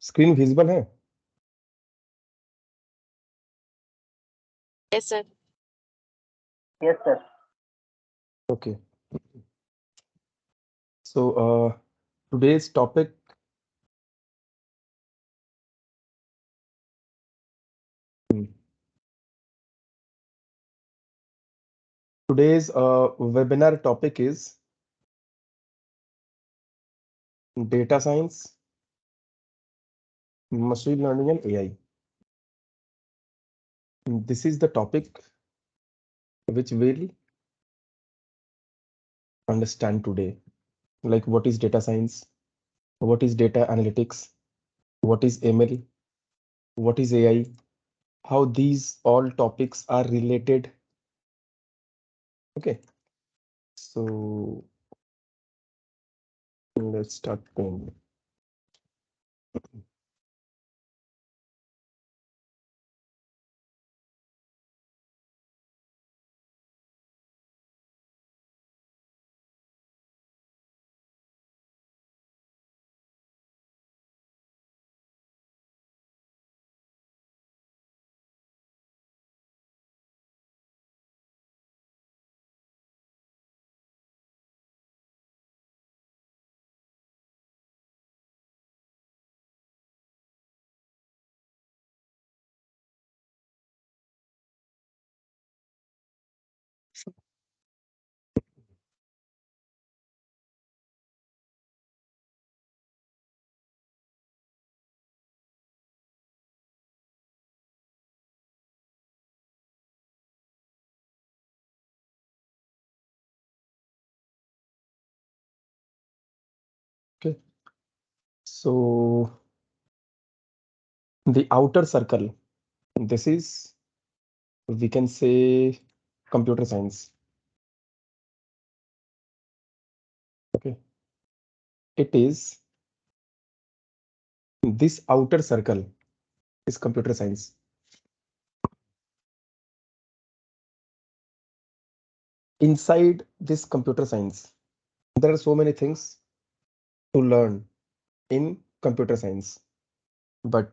Screen visible है? Yes, sir. Yes, sir. Okay. So today's topic today's webinar topic is data science, machine learning and AI. This is the topic which we'll understand today. Like what is data science, what is data analytics, what is ML, what is AI, how these all topics are related. Okay, so let's start going. Okay, so the outer circle, this is, we can say, computer science. Okay, it is this outer circle is computer science. Inside this computer science, there are so many things to learn in computer science, but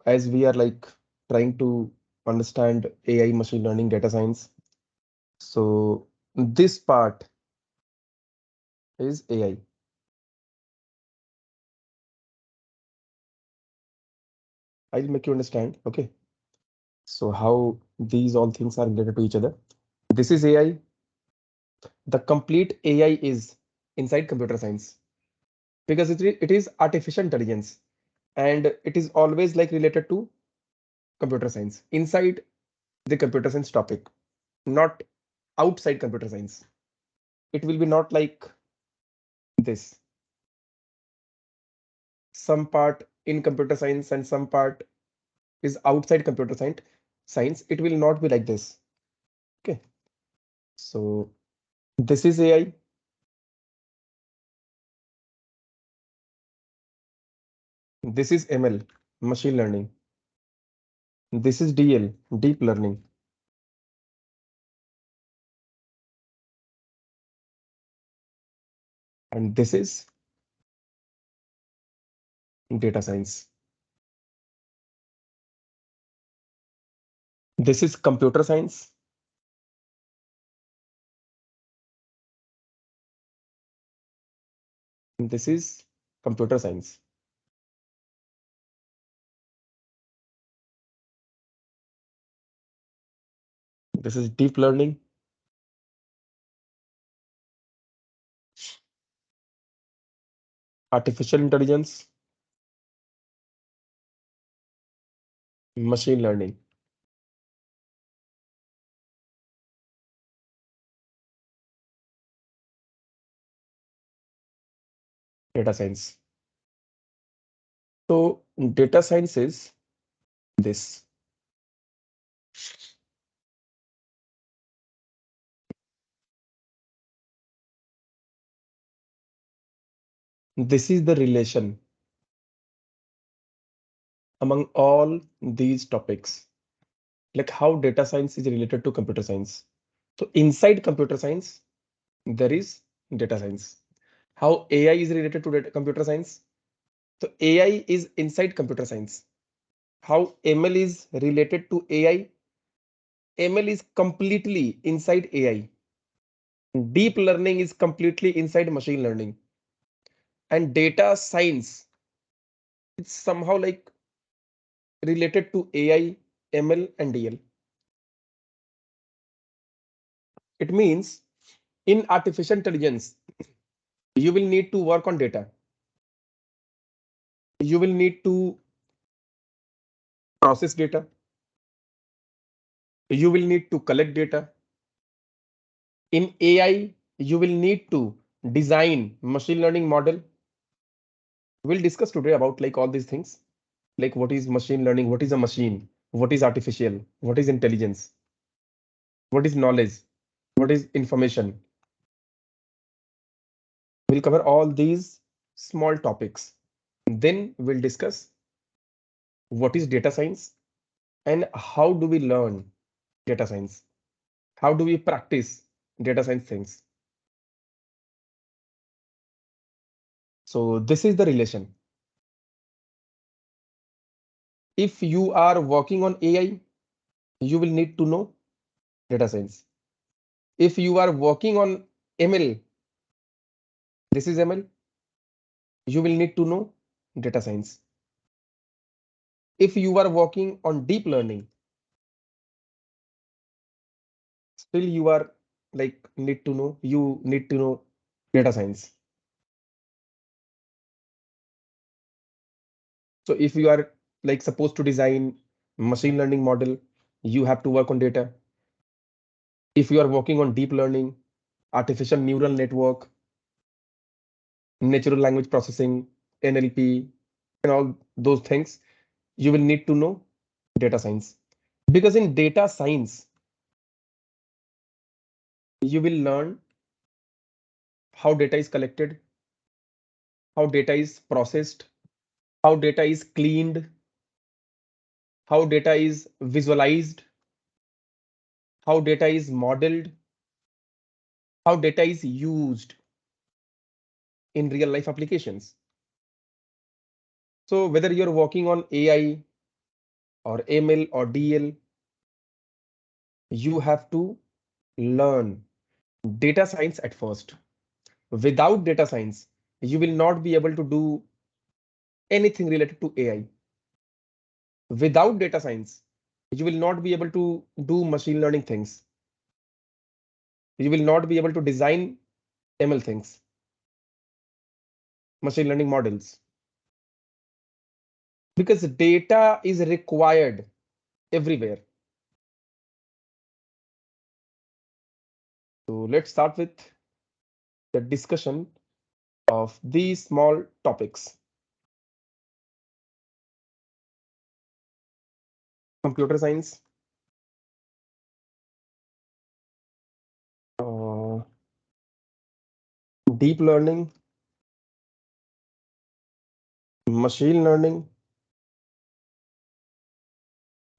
as we are like trying to understand AI, machine learning, data science, so this part is AI. I'll make you understand. Okay, so how these all things are related to each other. This is AI. The complete AI is inside computer science because it is artificial intelligence, and it is always like related to computer science inside the computer science topic, not outside computer science. It will be not like this. Some part in computer science and some part is outside computer science. It will not be like this. Okay, so this is AI. This is ML, machine learning. This is DL, deep learning. And this is data science. This is computer science. This is computer science. This is deep learning. Artificial intelligence. Machine learning. Data science. So data science is this. This is the relation among all these topics, like how data science is related to computer science. So inside computer science, there is data science. How AI is related to computer science? So AI is inside computer science. How ML is related to AI? ML is completely inside AI. Deep learning is completely inside machine learning. And data science, it's somehow like related to AI, ML, and DL. It means in artificial intelligence, you will need to work on data. You will need to process data. You will need to collect data. In AI, you will need to design machine learning model. We'll discuss today about like all these things, like what is machine learning, what is a machine, what is artificial, what is intelligence, what is knowledge, what is information. We'll cover all these small topics. Then we'll discuss what is data science and how do we learn data science? How do we practice data science things? So this is the relation. If you are working on AI, you will need to know data science. If you are working on ML, this is ML, you will need to know data science. If you are working on deep learning, still you are like you need to know data science. So if you are like supposed to design machine learning model, you have to work on data. If you are working on deep learning, artificial neural network, natural language processing, NLP, and all those things, you will need to know data science. Because in data science, you will learn how data is collected, how data is processed, how data is cleaned, how data is visualized, how data is modeled, how data is used in real life applications. So whether you're working on AI or ML or DL, you have to learn data science at first. Without data science, you will not be able to do anything related to AI. Without data science, you will not be able to do machine learning things. You will not be able to design ML things, machine learning models, because data is required everywhere. So let's start with the discussion of these small topics. Computer science, uh, deep learning, machine learning,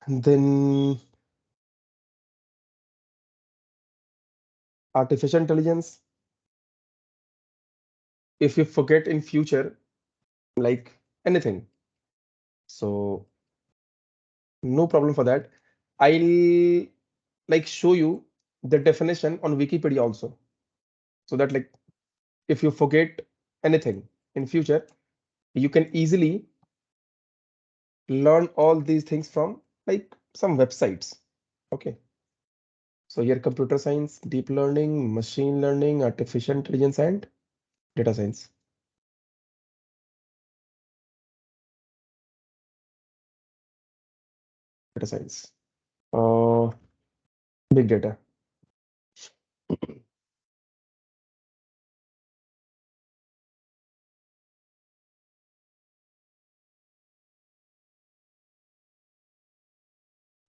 then artificial intelligence. If you forget in future, like anything, so no problem for that. I'll like show you the definition on Wikipedia also, so that like if you forget anything in future, you can easily learn all these things from like some websites. Okay. So here computer science, deep learning, machine learning, artificial intelligence, and data science. Data science. Uh, Big data.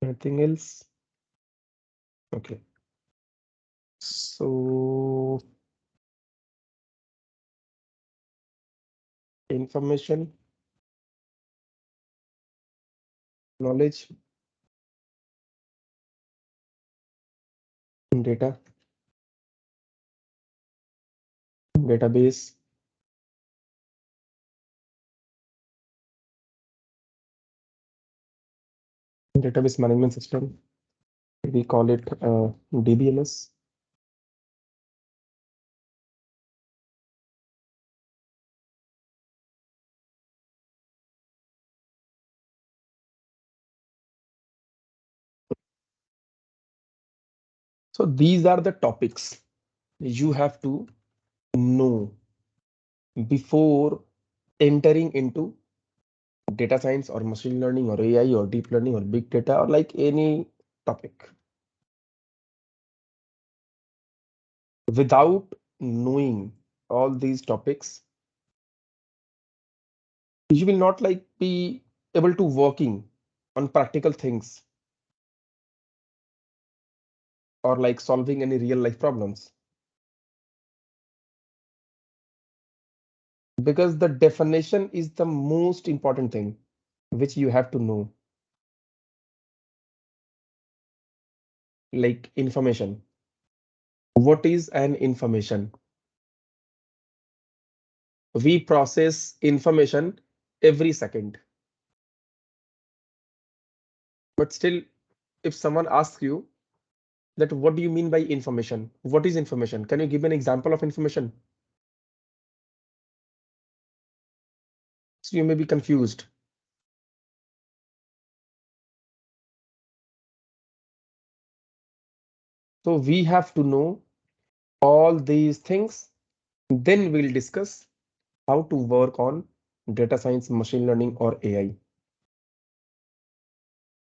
Anything else? Okay. So information, knowledge, data, database, database management system. We call it DBMS. So these are the topics you have to know before entering into data science or machine learning or AI or deep learning or big data or like any topic. Without knowing all these topics, you will not like be able to working on practical things or like solving any real life problems. Because the definition is the most important thing which you have to know, like information. What is an information? We process information every second. But still, if someone asks you that what do you mean by information? What is information? Can you give an example of information? So you may be confused. So we have to know all these things. Then we'll discuss how to work on data science, machine learning, or AI.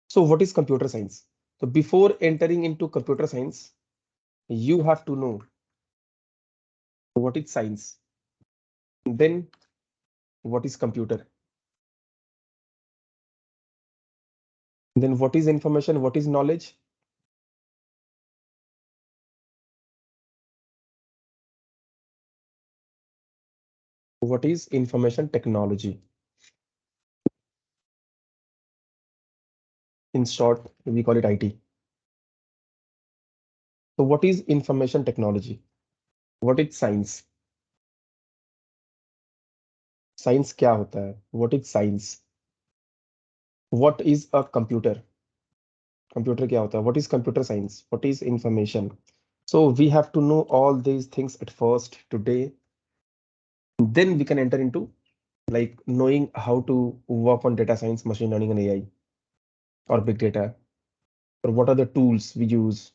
So what is computer science? So before entering into computer science, you have to know what is science, then what is computer, then what is information, what is knowledge, what is information technology. In short, we call it IT. So what is information technology? What is science? Science क्या होता है? What is science? What is a computer? Computer क्या होता है? What is computer science? What is information? So we have to know all these things at first today. Then we can enter into like knowing how to work on data science, machine learning, and AI or big data, or what are the tools we use,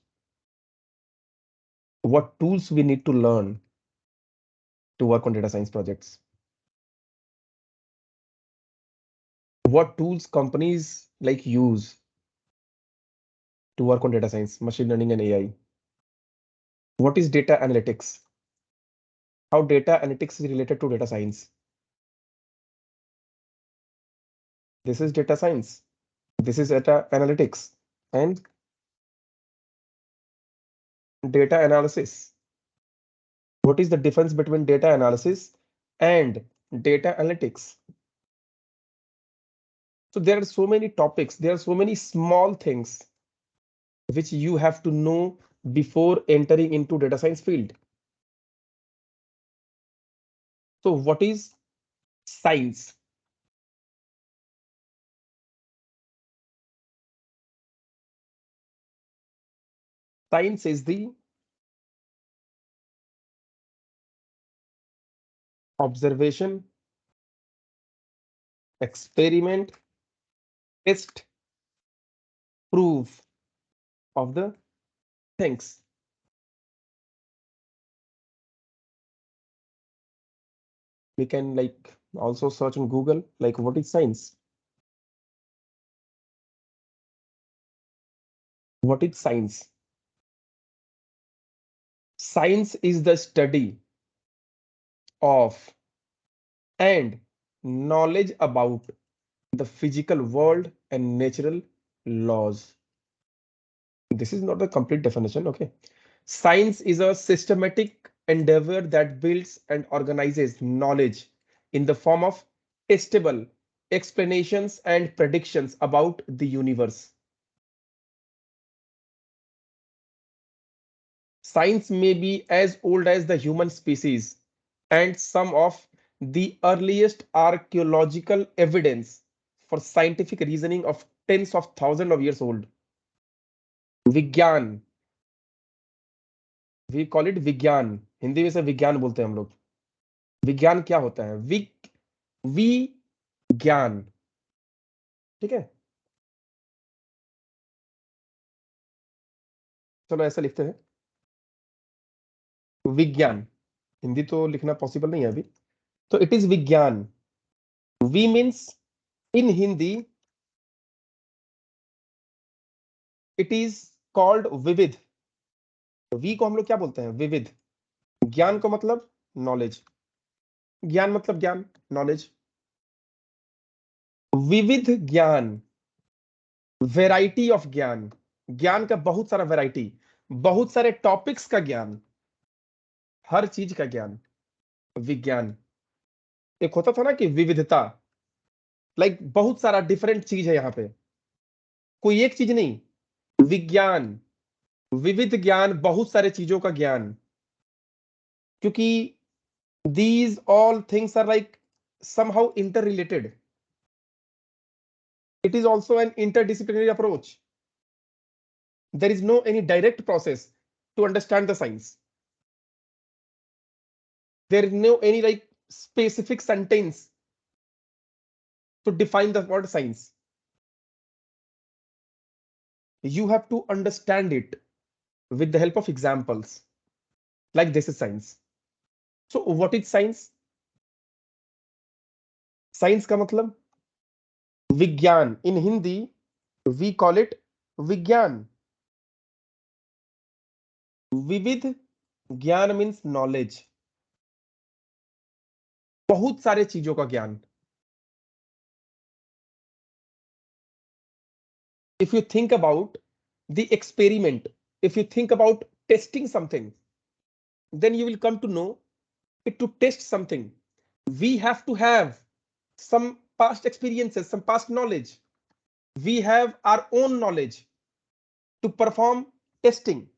what tools we need to learn to work on data science projects, what tools companies like use to work on data science, machine learning, and AI. What is data analytics? How data analytics is related to data science. This is data science. This is data analytics and data analysis. What is the difference between data analysis and data analytics? So there are so many topics, there are so many small things which you have to know before entering into data science field. So what is science? Science is the observation, experiment, test, proof of the things. We can like also search on Google, like what is science? What is science? Science is the study of and knowledge about the physical world and natural laws. This is not the complete definition, okay? Science is a systematic endeavor that builds and organizes knowledge in the form of testable explanations and predictions about the universe. Science may be as old as the human species, and some of the earliest archaeological evidence for scientific reasoning of tens of thousands of years old. विज्ञान, we call it विज्ञान, हिंदी में से विज्ञान बोलते हैं हम लोग। विज्ञान क्या होता है? विज्ञान, ठीक है। चलो ऐसा लिखते हैं, विज्ञान। हिंदी तो लिखना पॉसिबल नहीं है अभी, तो इट इज विज्ञान। V means in Hindi it is called विविध। वी को हम लोग क्या बोलते हैं? विविध। ज्ञान को मतलब नॉलेज, ज्ञान मतलब ज्ञान, नॉलेज। विविध ज्ञान, वैरायटी ऑफ ज्ञान, ज्ञान का बहुत सारा वैरायटी, बहुत सारे टॉपिक्स का ज्ञान, हर चीज का ज्ञान, विज्ञान। एक होता था ना कि विविधता, लाइक बहुत सारा डिफरेंट चीज है यहाँ पे, कोई एक चीज नहीं। विज्ञान, विविध ज्ञान, बहुत सारे चीजों का ज्ञान, क्योंकि these all things are like somehow interrelated. It is also an interdisciplinary approach. There is no any direct process to understand the science. There is no any like specific sentence to define the word science. You have to understand it with the help of examples, like this is science. So what is science? Science का मतलब विज्ञान। In Hindi we call it विज्ञान। विविध ज्ञान means knowledge, बहुत सारे चीजों का ज्ञान। If you think about the experiment, if you think about testing something, then you will come to know that to test something, we have to have some past experiences, some past knowledge. We have our own knowledge to perform testing,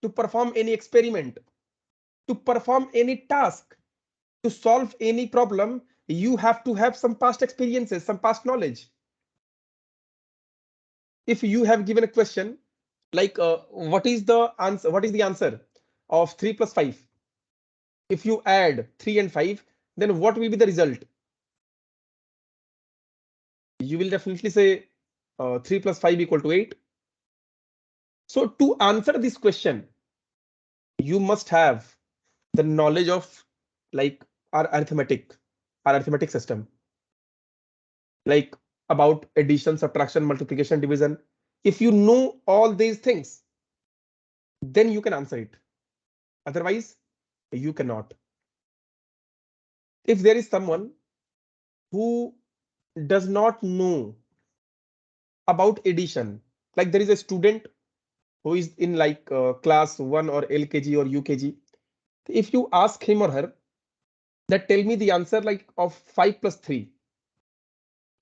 to perform any experiment, to perform any task, to solve any problem. You have to have some past experiences, some past knowledge. If you have given a question like what is the answer of 3 plus 5? If you add 3 and 5, then what will be the result? You will definitely say 3 plus 5 equal to 8. So to answer this question, you must have the knowledge of like our arithmetic system, like about addition, subtraction, multiplication, division. If you know all these things, then you can answer it. Otherwise, you cannot. If there is someone who does not know about addition, like there is a student who is in like class 1 or LKG or UKG, if you ask him or her that tell me the answer like of 5 plus 3,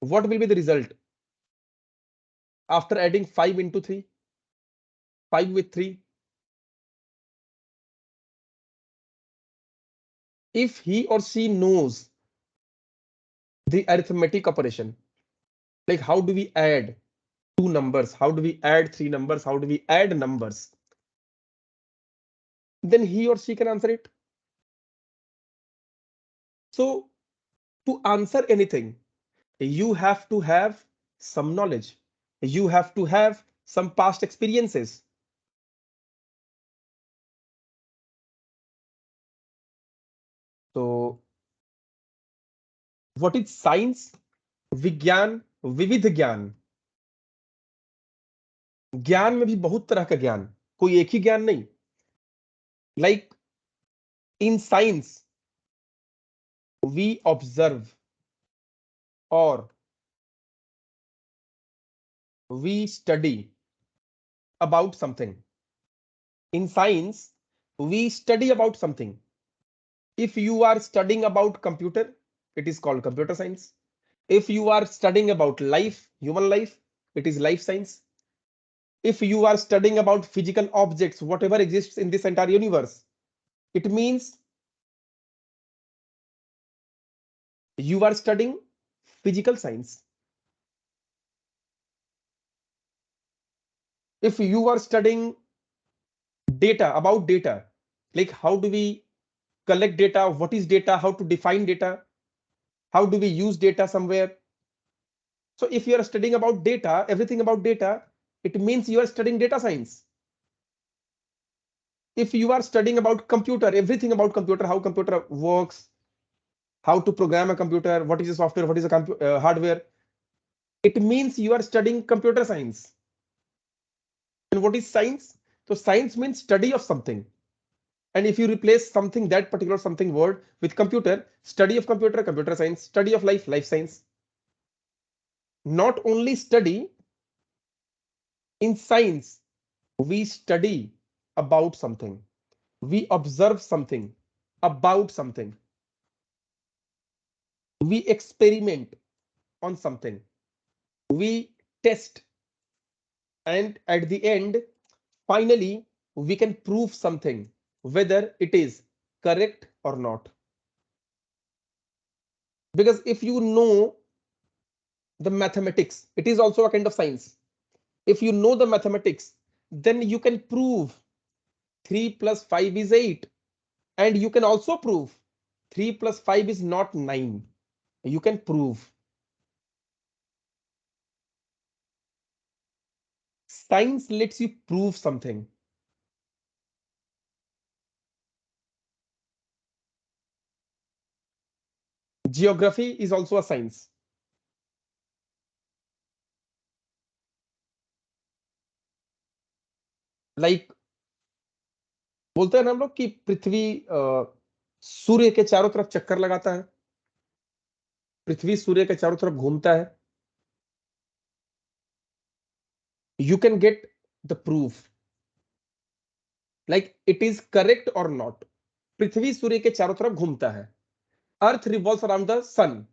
what will be the result after adding 5 into 3, 5 with 3? If he or she knows the arithmetic operation, like how do we add two numbers, how do we add three numbers, how do we add numbers, then he or she can answer it. So to answer anything, you have to have some knowledge, you have to have some past experiences. So what is science? विज्ञान, विविध ज्ञान। ज्ञान में भी बहुत तरह का ज्ञान, कोई एक ही ज्ञान नहीं। Like in science we observe or we study about something. In science we study about something. If you are studying about computer, it is called computer science. If you are studying about life, human life, it is life science. If you are studying about physical objects, whatever exists in this entire universe, it means you are studying physical science. If you are studying data, about data, like how do we collect data, what is data, how to define data, how do we use data somewhere. So if you are studying about data, everything about data, it means you are studying data science. If you are studying about computer, everything about computer, how computer works, how to program a computer, what is a software, what is a hardware, it means you are studying computer science. And what is science? So science means study of something. And if you replace something, that particular something word with computer, study of computer, computer science, study of life, life science. Not only study, in science, we study about something. We observe something about something. We experiment on something. We test. And at the end, finally, we can prove something, whether it is correct or not. Because if you know the mathematics, it is also a kind of science. If you know the mathematics, then you can prove 3 plus 5 is 8. And you can also prove 3 plus 5 is not 9. You can prove. Science lets you prove something. Geography is also a science. Like बोलते हैं ना हम लोग कि पृथ्वी सूर्य के चारों तरफ चक्कर लगाता है, पृथ्वी सूर्य के चारों तरफ घूमता है. You can get the proof, like it is correct or not. पृथ्वी सूर्य के चारों तरफ घूमता है. Earth revolves around the sun.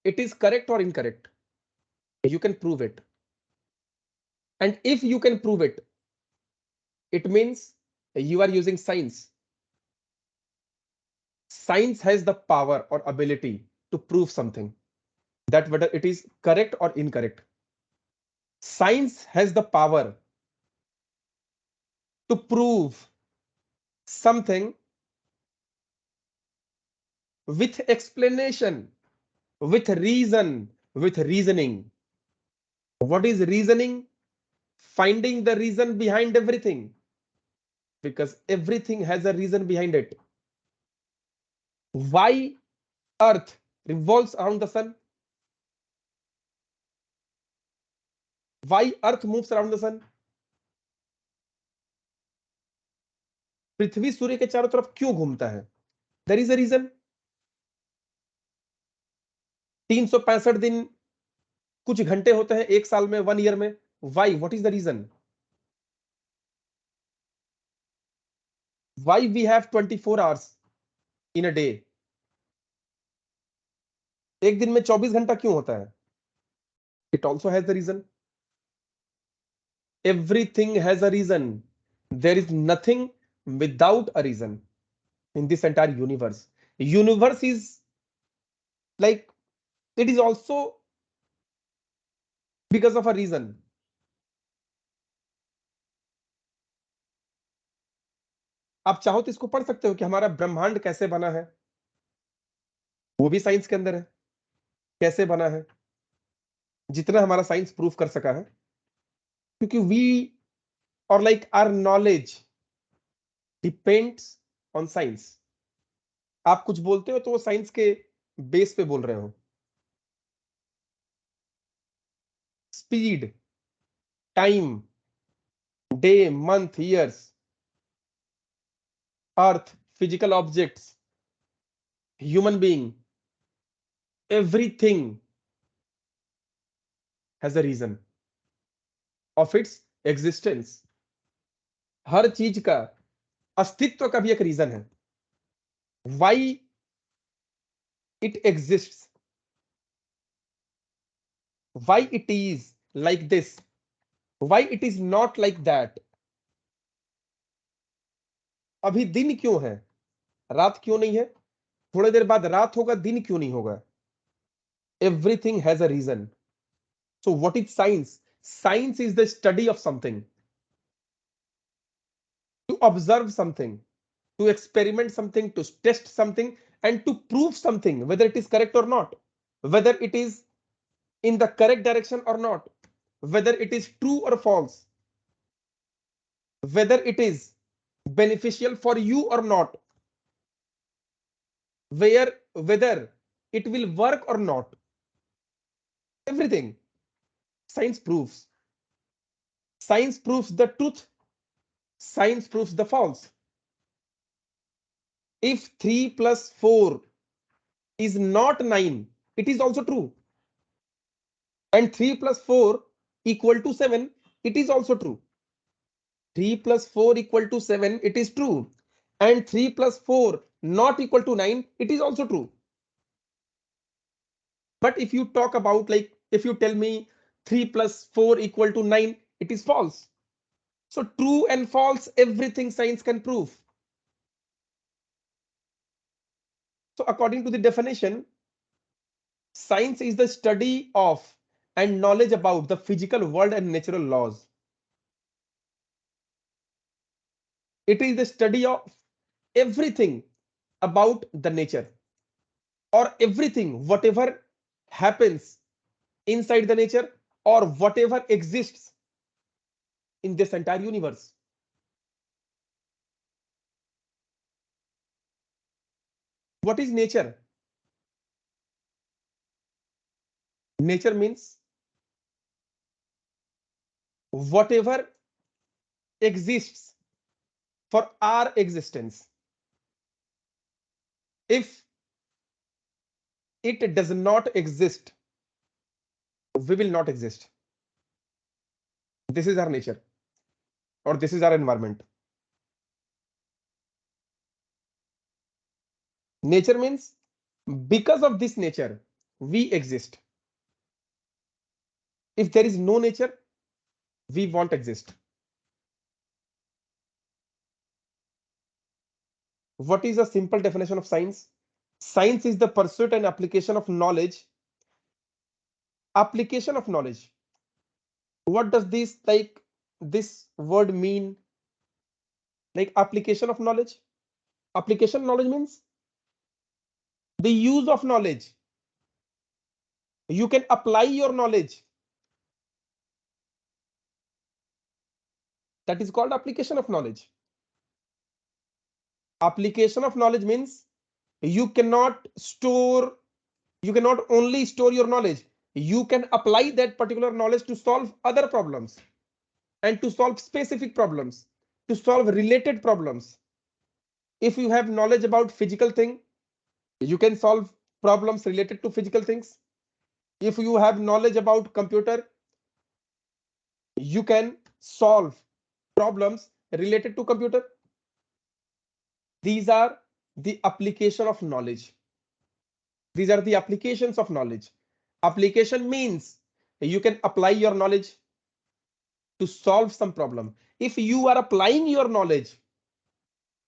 It is correct or incorrect? You can prove it. And if you can prove it, it means you are using science. Science has the power or ability to prove something, that whether it is correct or incorrect. Science has the power to prove something with explanation, with reason, with reasoning. What is reasoning? Finding the reason behind everything, because everything has a reason behind it. Why Earth revolves around the sun? Why Earth moves around the sun? पृथ्वी सूर्य के चारों तरफ क्यों घूमता है? There is a reason. 365 दिन कुछ घंटे होते हैं एक साल में, 1 ईयर में. Why? What is the reason? Why we have 24 hours in a day? एक दिन में 24 घंटा क्यों होता है? It also has the reason. Everything has a reason. There is nothing without a reason in this entire universe. Universe is like, it is also because of a reason. आप चाहो तो इसको पढ़ सकते हो कि हमारा ब्रह्मांड कैसे बना है, वो भी साइंस के अंदर है. कैसे बना है, जितना हमारा साइंस प्रूफ कर सका है, क्योंकि वी और like our knowledge depends on science. आप कुछ बोलते हो तो वो साइंस के बेस पे बोल रहे हो. Speed, time, day, month, years, earth, physical objects, human being, everything has a reason of its existence. हर चीज का अस्तित्व का भी एक रीजन है. Why it exists, why it is like this, why it is not like that. अभी दिन क्यों है, रात क्यों नहीं है, थोड़ी देर बाद रात होगा, दिन क्यों नहीं होगा. Everything has a reason. So what is science? Science is the study of something. observe something, to experiment something, to test something, and to prove something, whether it is correct or not, whether it is in the correct direction or not, whether it is true or false, whether it is beneficial for you or not, whether it will work or not. Everything science proves. Science proves the truth. Science proves the false. If 3 plus 4 is not 9, it is also true. And 3 plus 4 equal to 7, it is also true. 3 plus 4 equal to 7, it is true. And 3 plus 4 not equal to 9, it is also true. But if you talk about, like, if you tell me 3 plus 4 equal to 9, it is false. So true and false, everything science can prove. So according to the definition, science is the study of and knowledge about the physical world and natural laws. It is the study of everything about the nature, or everything, whatever happens inside the nature, or whatever exists in this entire universe. What is nature? Nature means whatever exists for our existence. If it does not exist, we will not exist. This is our nature, or this is our environment. Nature means because of this nature, we exist. If there is no nature, we won't exist. What is a simple definition of science? Science is the pursuit and application of knowledge. Application of knowledge. What does this word mean? Like application of knowledge? Application knowledge means the use of knowledge. You can apply your knowledge. That is called application of knowledge. Application of knowledge means you cannot only store your knowledge, you can apply that particular knowledge to solve other problems, and to solve specific problems, to solve related problems. If you have knowledge about physical thing, you can solve problems related to physical things. If you have knowledge about computer, you can solve problems related to computer. These are the application of knowledge. These are the applications of knowledge. Application means you can apply your knowledge to solve some problem. If you are applying your knowledge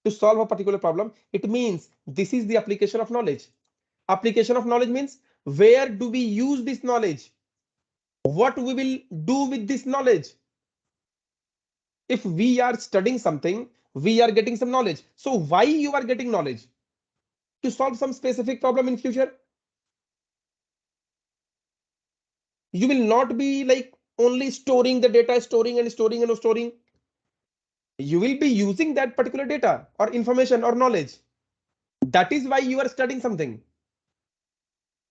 to solve a particular problem, it means this is the application of knowledge. Application of knowledge means where do we use this knowledge? What we will do with this knowledge? If we are studying something, we are getting some knowledge. So why you are getting knowledge? To solve some specific problem in future. You will not be like only storing the data, storing and storing and storing. You will be using that particular data or information or knowledge. That is why you are studying something.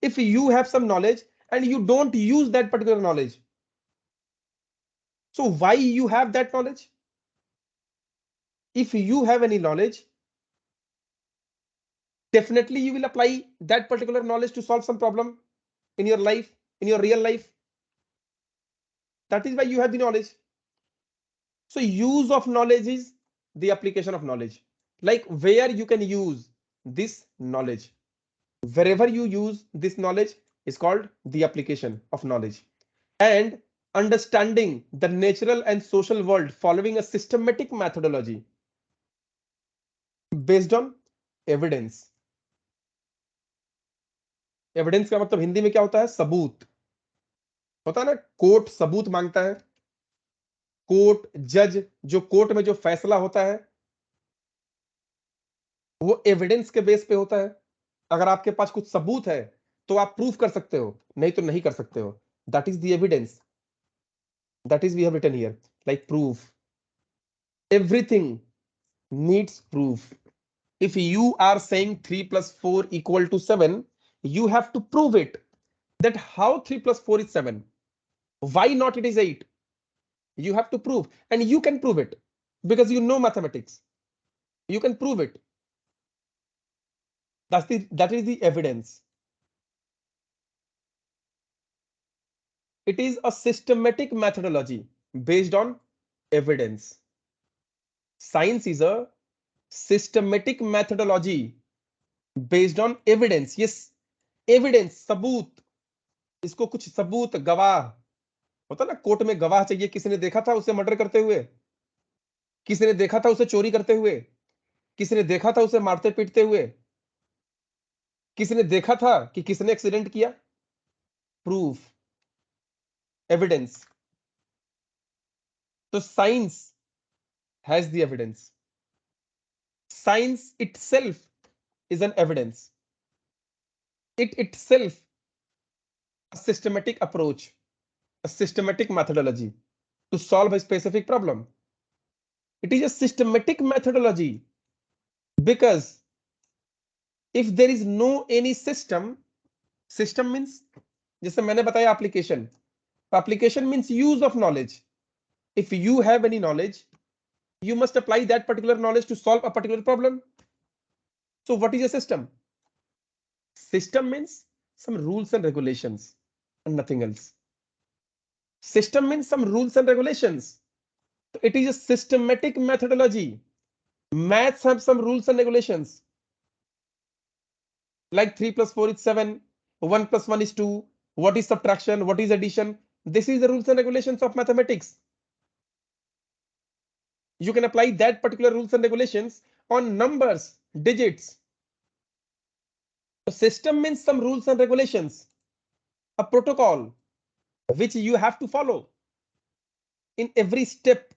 If you have some knowledge and you don't use that particular knowledge, so why you have that knowledge? If you have any knowledge, definitely you will apply that particular knowledge to solve some problem in your life, in your real life. That is why you have the knowledge. So use of knowledge is the application of knowledge. Like where you can use this knowledge. Wherever you use this knowledge is called the application of knowledge. And understanding the natural and social world following a systematic methodology based on evidence. Evidence का मतलब हिंदी में क्या होता है? सबूत होता है ना, कोर्ट सबूत मांगता है, कोर्ट जज जो कोर्ट में जो फैसला होता है वो एविडेंस के बेस पे होता है। अगर आपके पास कुछ सबूत है तो आप प्रूफ कर सकते हो, नहीं तो नहीं कर सकते हो। That is the evidence, that is we have written here, like proof. Everything needs proof. If you are saying 3 plus 4 equal to 7, you have to prove it, that how 3 plus 4 is 7, why not it is 8. You have to prove, and you can prove it because you know mathematics. You can prove it. That is the evidence. It is a systematic methodology based on evidence. Science is a systematic methodology based on evidence. Yes, evidence, सबूत। इसको कुछ सबूत, गवाह होता ना, court में गवाह चाहिए। किसी ने देखा था उसे मर्डर करते हुए, किसी ने देखा था उसे चोरी करते हुए, किसी ने देखा था उसे मारते पीटते हुए, किसी ने देखा था कि किसने एक्सीडेंट किया। Proof, evidence. तो science has the evidence. Science itself is an evidence. It itself a systematic approach, a systematic methodology to solve a specific problem. It is a systematic methodology because if there is no any system, system means, जैसे मैंने बताया application. Application means use of knowledge. If you have any knowledge, you must apply that particular knowledge to solve a particular problem. So what is a system? System means some rules and regulations and nothing else. System means some rules and regulations. It is a systematic methodology. Maths have some rules and regulations. Like 3 plus 4 is 7, 1 plus 1 is 2, what is subtraction, what is addition. This is the rules and regulations of mathematics. You can apply that particular rules and regulations on numbers, digits. The system means some rules and regulations, a protocol which you have to follow in every step.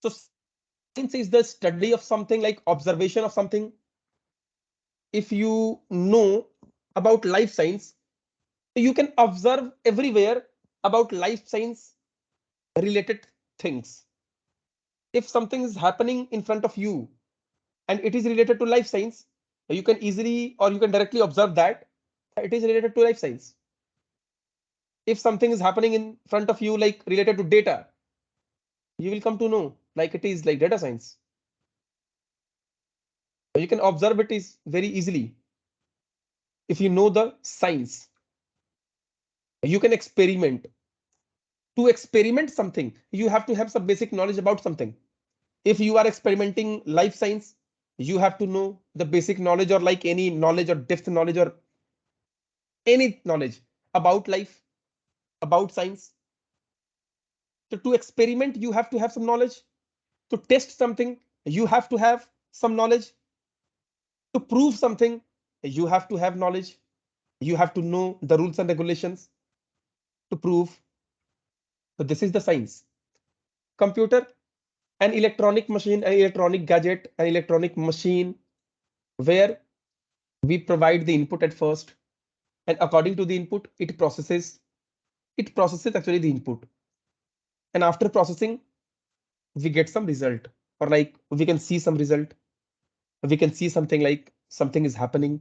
So science is the study of something, like observation of something. If you know about life science, you can observe everywhere about life science related things. If something is happening in front of you and it is related to life science, you can easily or you can directly observe that it is related to life science. If something is happening in front of you like related to data, you will come to know like it is like data science. You can observe it is very easily if you know the science. You can experiment. To experiment something, you have to have some basic knowledge about something. If you are experimenting life science, you have to know the basic knowledge, or like any knowledge or depth knowledge or any knowledge about life, about science. So to experiment, you have to have some knowledge. To test something, you have to have some knowledge. To prove something, you have to have knowledge. You have to know the rules and regulations to prove. So this is the science. Computer, an electronic machine, an electronic gadget, an electronic machine where we provide the input at first, and according to the input, it processes actually the input, and after processing, we get some result, or like we can see some result. We can see something like something is happening.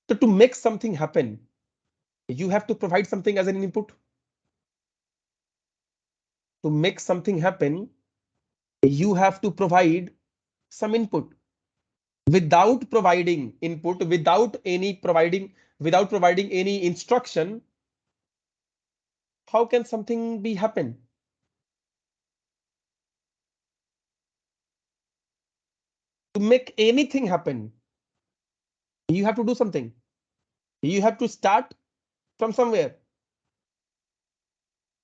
So to make something happen, you have to provide something as an input. To make something happen, you have to provide some input. Without providing input, without providing any instruction, how can something be happen? To make anything happen, you have to do something. You have to start from somewhere.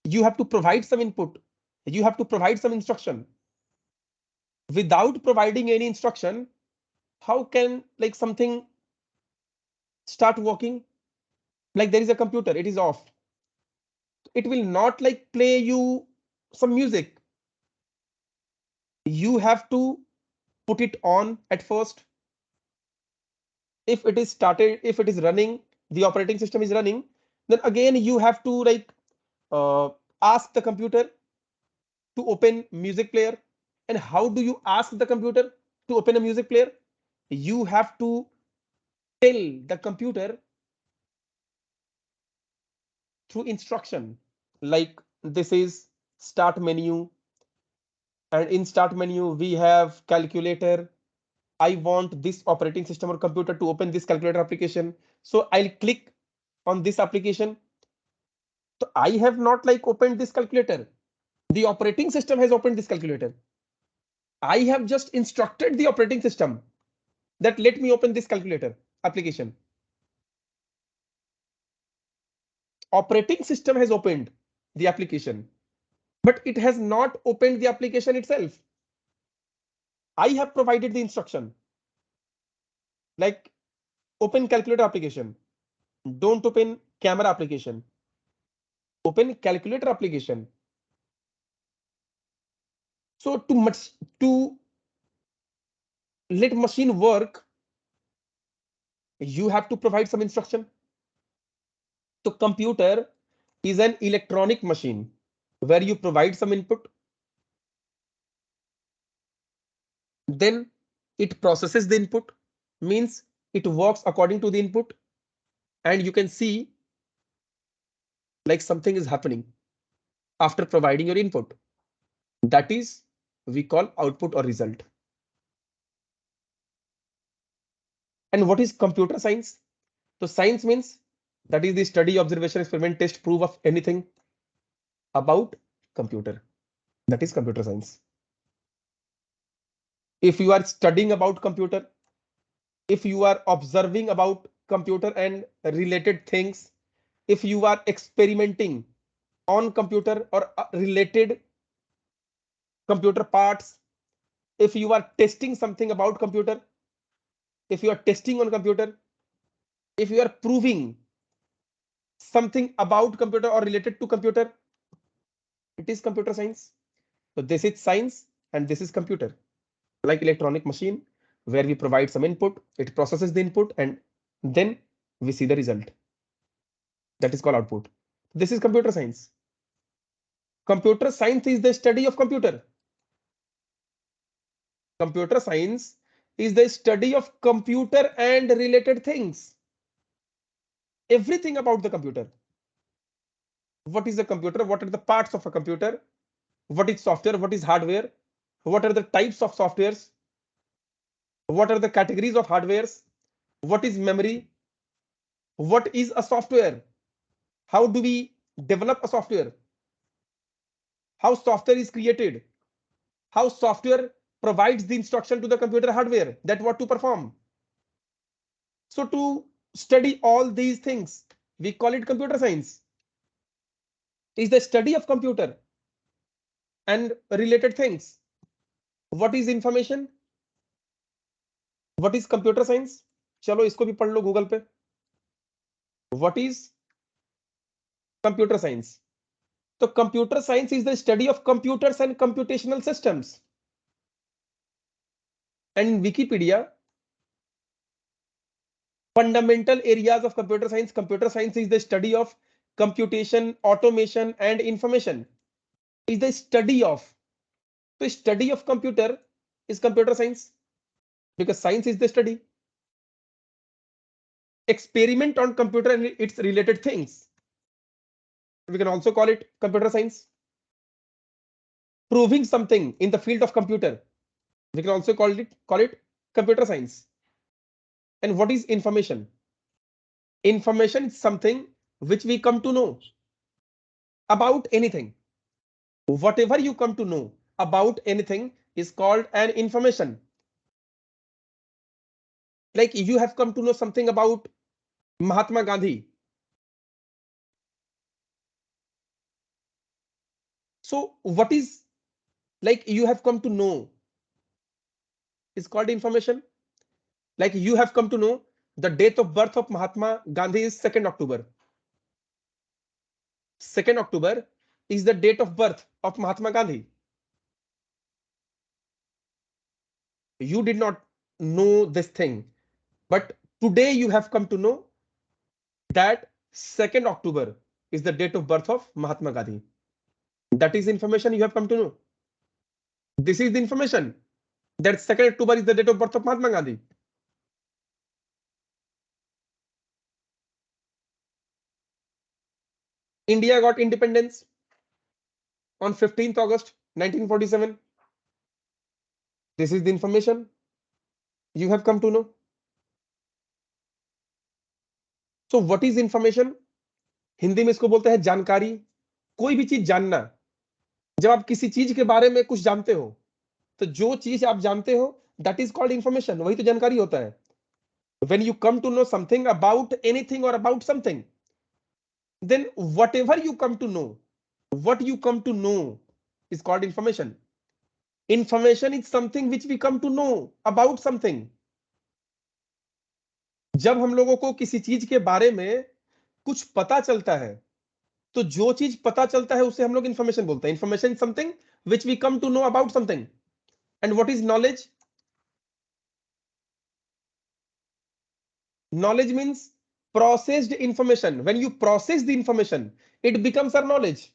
You have to provide some input. You have to provide some instruction. Without providing any instruction, how can like something start working? Like there is a computer, it is off. It will not like play you some music. You have to put it on at first. If it is started, if it is running, the operating system is running, then again you have to like uh, ask the computer to open music player. And how do you ask the computer to open a music player? You have to tell the computer through instruction, like this is start menu, and in start menu we have calculator. I want this operating system or computer to open this calculator application, so I'll click on this application. So I have not like opened this calculator, the operating system has opened this calculator. I have just instructed the operating system that let me open this calculator application. Operating system has opened the application, but it has not opened the application itself. I have provided the instruction like open calculator application, don't open camera application, open calculator application. So to let machine work, you have to provide some instruction. So computer is an electronic machine where you provide some input, then it processes the input, means it works according to the input, and you can see like something is happening after providing your input. That is we call output or result. And what is computer science? So science means that is the study, observation, experiment, test, proof of anything about computer. That is computer science. If you are studying about computer, if you are observing about computer and related things, if you are experimenting on computer or related computer parts, if you are testing something about computer, if you are testing on computer, if you are proving something about computer or related to computer, it is computer science. So this is science and this is computer, like electronic machine where we provide some input, it processes the input, and then we see the result. That is called output. This is computer science. Computer science is the study of computer. Computer science is the study of computer and related things. Everything about the computer. What is a computer? What are the parts of a computer? What is software? What is hardware? What are the types of softwares? What are the categories of hardwares? What is memory? What is a software? How do we develop a software? How software is created? How software provides the instruction to the computer hardware that what to perform. So to study all these things, we call it computer science. Is the study of computer and related things. What is information? What is computer science? चलो इसको भी पढ़ लो Google पे. What is computer science? So computer science is the study of computers and computational systems. And in Wikipedia, fundamental areas of computer science is the study of computation, automation, and information. Is the study of. So study of computer is computer science because science is the study. Experiment on computer and its related things, we can also call it computer science. Proving something in the field of computer, we can also call it computer science. And what is information? Information is something which we come to know about anything. Whatever you come to know about anything is called an information. Like you have come to know something about Mahatma Gandhi. So what is like you have come to know is called information. Like you have come to know the date of birth of Mahatma Gandhi is 2nd October. 2nd October is the date of birth of Mahatma Gandhi. You did not know this thing, but today you have come to know that 2nd October is the date of birth of Mahatma Gandhi. That is information you have come to know. This is the information that 2nd October is the date of birth of Mahatma Gandhi. India got independence on 15th August 1947. This is the information you have come to know. So what is information? Hindi में इसको बोलते हैं जानकारी. कोई भी चीज जानना. जब आप किसी चीज के बारे में कुछ जानते हो, तो जो चीज आप जानते हो, दैट इज कॉल्ड इंफॉर्मेशन. वही तो जानकारी होता है. When you come to know something about anything or about something, then whatever you come to know, what you come to know is called information. Information is something which we come to know about something. जब हम लोगों को किसी चीज के बारे में कुछ पता चलता है, तो जो चीज पता चलता है उसे हम लोग इंफॉर्मेशन बोलते हैं. Information something which we come to know about something. And what is knowledge? Knowledge means processed information. When you process the information, it becomes our knowledge.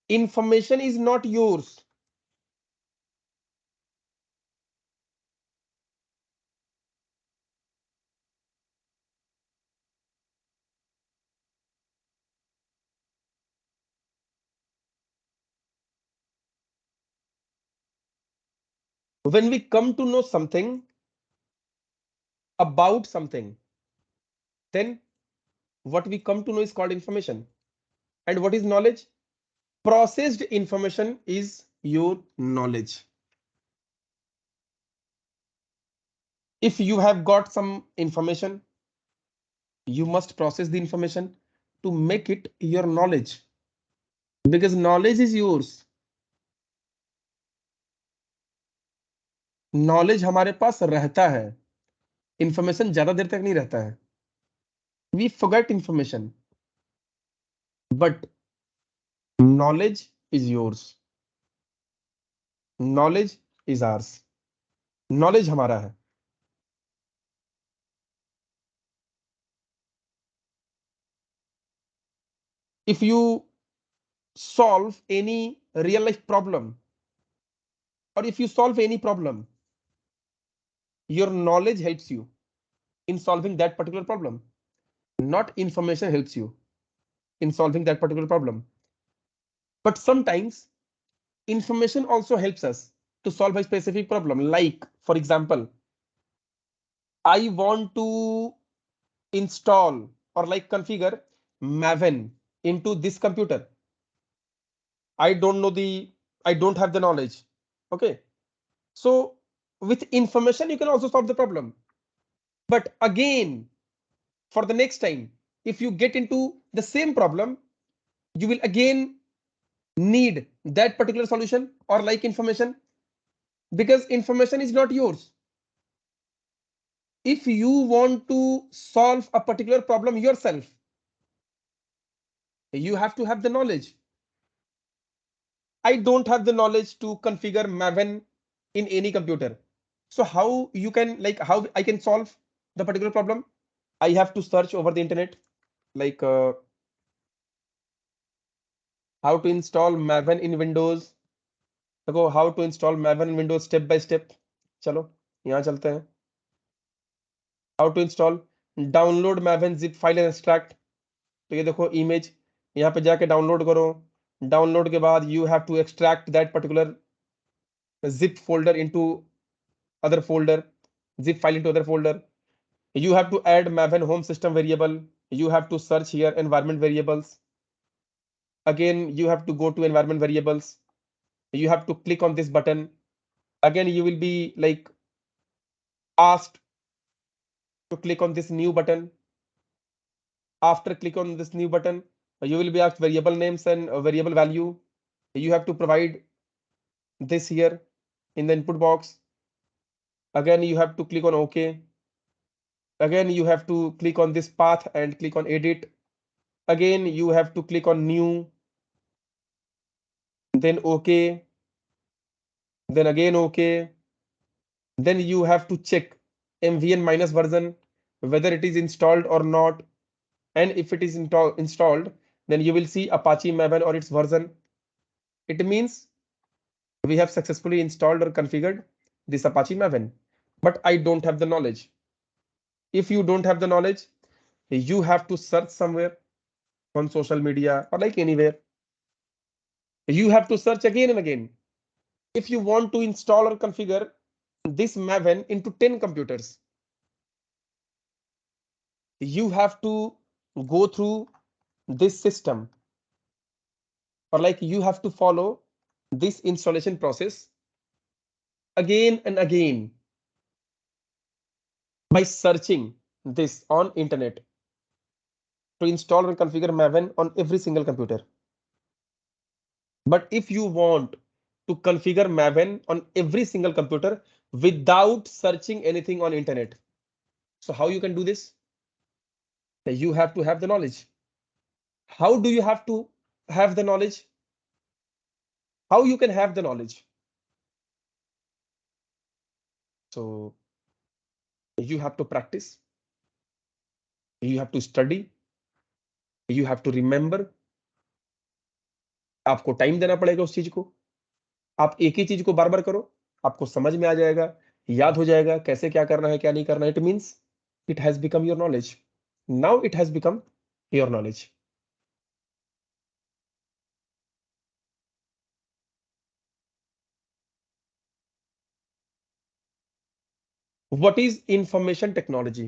Information is not yours. When we come to know something about something, then what we come to know is called information. And what is knowledge? Processed information is your knowledge. If you have got some information, you must process the information to make it your knowledge, because knowledge is yours. Knowledge हमारे पास रहता है, information ज्यादा देर तक नहीं रहता है. We forget information, but knowledge is yours. Knowledge is ours. Knowledge हमारा है. If you solve any real life problem, or if you solve any problem, your knowledge helps you in solving that particular problem, not information helps you in solving that particular problem. But sometimes information also helps us to solve a specific problem. Like, for example, I want to install or like configure Maven into this computer. I don't know the, I don't have the knowledge. Okay. So with information, you can also solve the problem. But again, for the next time, if you get into the same problem, you will again need that particular solution or like information, because information is not yours. If you want to solve a particular problem yourself, you have to have the knowledge. I don't have the knowledge to configure Maven in any computer. So how you can, like, how I can solve the particular problem? I have to search over the internet, like how to install Maven in Windows. देखो, how to install Maven in Windows step by step. चलो यहाँ चलते हैं. How to install, download Maven zip file and extract. तो ये देखो image, यहाँ पे जाके डाउनलोड करो. डाउनलोड के बाद you have to extract that particular zip folder into other folder, zip file into other folder. You have to add Maven home system variable. You have to search here environment variables. Again, you have to go to environment variables. You have to click on this button. Again, you will be like asked to click on this new button. After click on this new button, you will be asked variable names and variable value. You have to provide this here in the input box. Again, you have to click on OK. Again, you have to click on this path and click on edit. Again, you have to click on new, then OK. then again okay. Then you have to check MVN minus version, whether it is installed or not. And if it is installed, then you will see Apache Maven or its version. It means we have successfully installed or configured this Apache Maven, but I don't have the knowledge. If you don't have the knowledge, you have to search somewhere on social media or like anywhere. You have to search again and again. If you want to install or configure this Maven into 10 computers, you have to go through this system, or like you have to follow this installation process again and again by searching this on internet to install and configure Maven on every single computer. But if you want to configure Maven on every single computer without searching anything on internet, so how you can do this? You have to have the knowledge. How do you have to have the knowledge? How you can have the knowledge? So you have to practice, you have to study, you have to remember. आपको time देना पड़ेगा उस चीज को. आप एक ही चीज को बार बार करो, आपको समझ में आ जाएगा, याद हो जाएगा कैसे क्या करना है क्या नहीं करना है. It means it has become your knowledge. Now it has become your knowledge. What is information technology?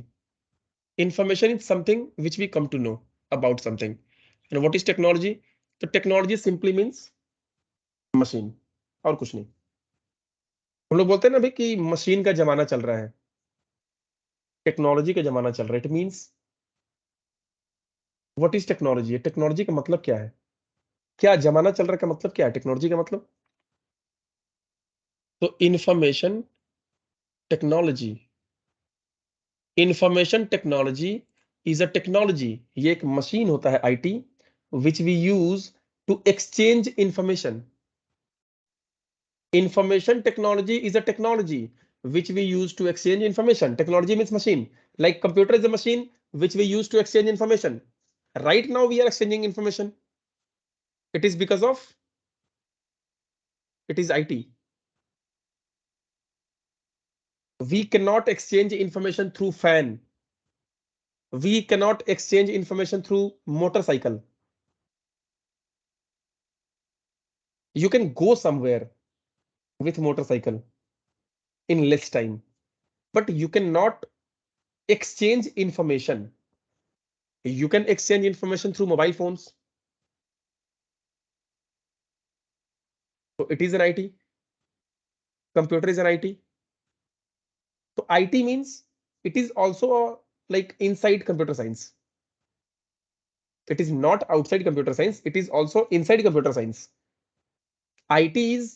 Information is something which we come to know about something. And what is technology? The technology simply means machine. और कुछ नहीं. हम लोग बोलते हैं ना भाई कि मशीन का जमाना चल रहा है, टेक्नोलॉजी का जमाना चल रहा है. It means what is technology? Technology का मतलब क्या है? क्या जमाना चल रहा है का मतलब क्या है? टेक्नोलॉजी का मतलब तो technology information technology is a technology. ये एक मशीन होता है IT which we use to exchange information. Information technology is a technology which we use to exchange information. Technology means machine. Like computer is a machine which we use to exchange information. Right now we are exchanging information. It is because of it is IT. We cannot exchange information through fan. We cannot exchange information through motorcycle. You can go somewhere with motorcycle in less time, but you cannot exchange information. You can exchange information through mobile phones. So it is an IT. Computer is an IT. So IT means it is also like inside computer science. It is not outside computer science. It is also inside computer science. IT is